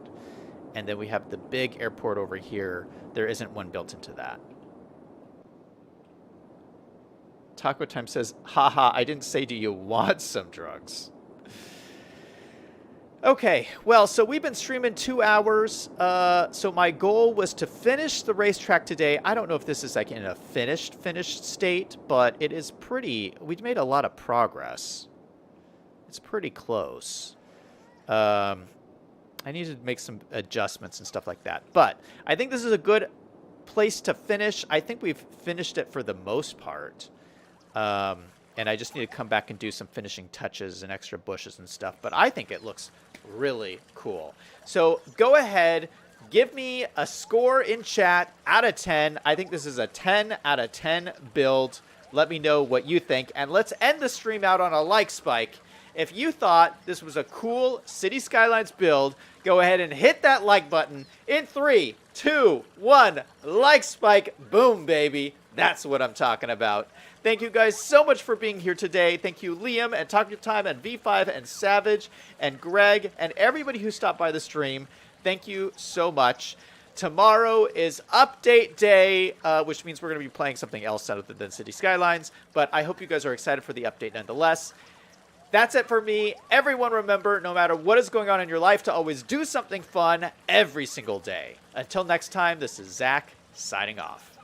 and then we have the big airport over here. There isn't one built into that. Taco Time says, haha, I didn't say do you want some drugs. Okay, well, so we've been streaming 2 hours. So my goal was to finish the racetrack today. I don't know if this is like in a finished state, but it is we've made a lot of progress. It's pretty close. I need to make some adjustments and stuff like that. But I think this is a good place to finish. I think we've finished it for the most part. And I just need to come back and do some finishing touches and extra bushes and stuff. But I think it looks really cool. So go ahead, give me a score in chat out of 10. I think this is a 10 out of 10 build. Let me know what you think. And let's end the stream out on a like spike. If you thought this was a cool City Skylines build, go ahead and hit that like button in 3, 2, 1. Like spike. Boom, baby. That's what I'm talking about. Thank you guys so much for being here today. Thank you, Liam, and Talk Your Time, and V5, and Savage, and Greg, and everybody who stopped by the stream. Thank you so much. Tomorrow is update day, which means we're going to be playing something else other than City Skylines. But I hope you guys are excited for the update nonetheless. That's it for me. Everyone remember, no matter what is going on in your life, to always do something fun every single day. Until next time, this is Zach signing off.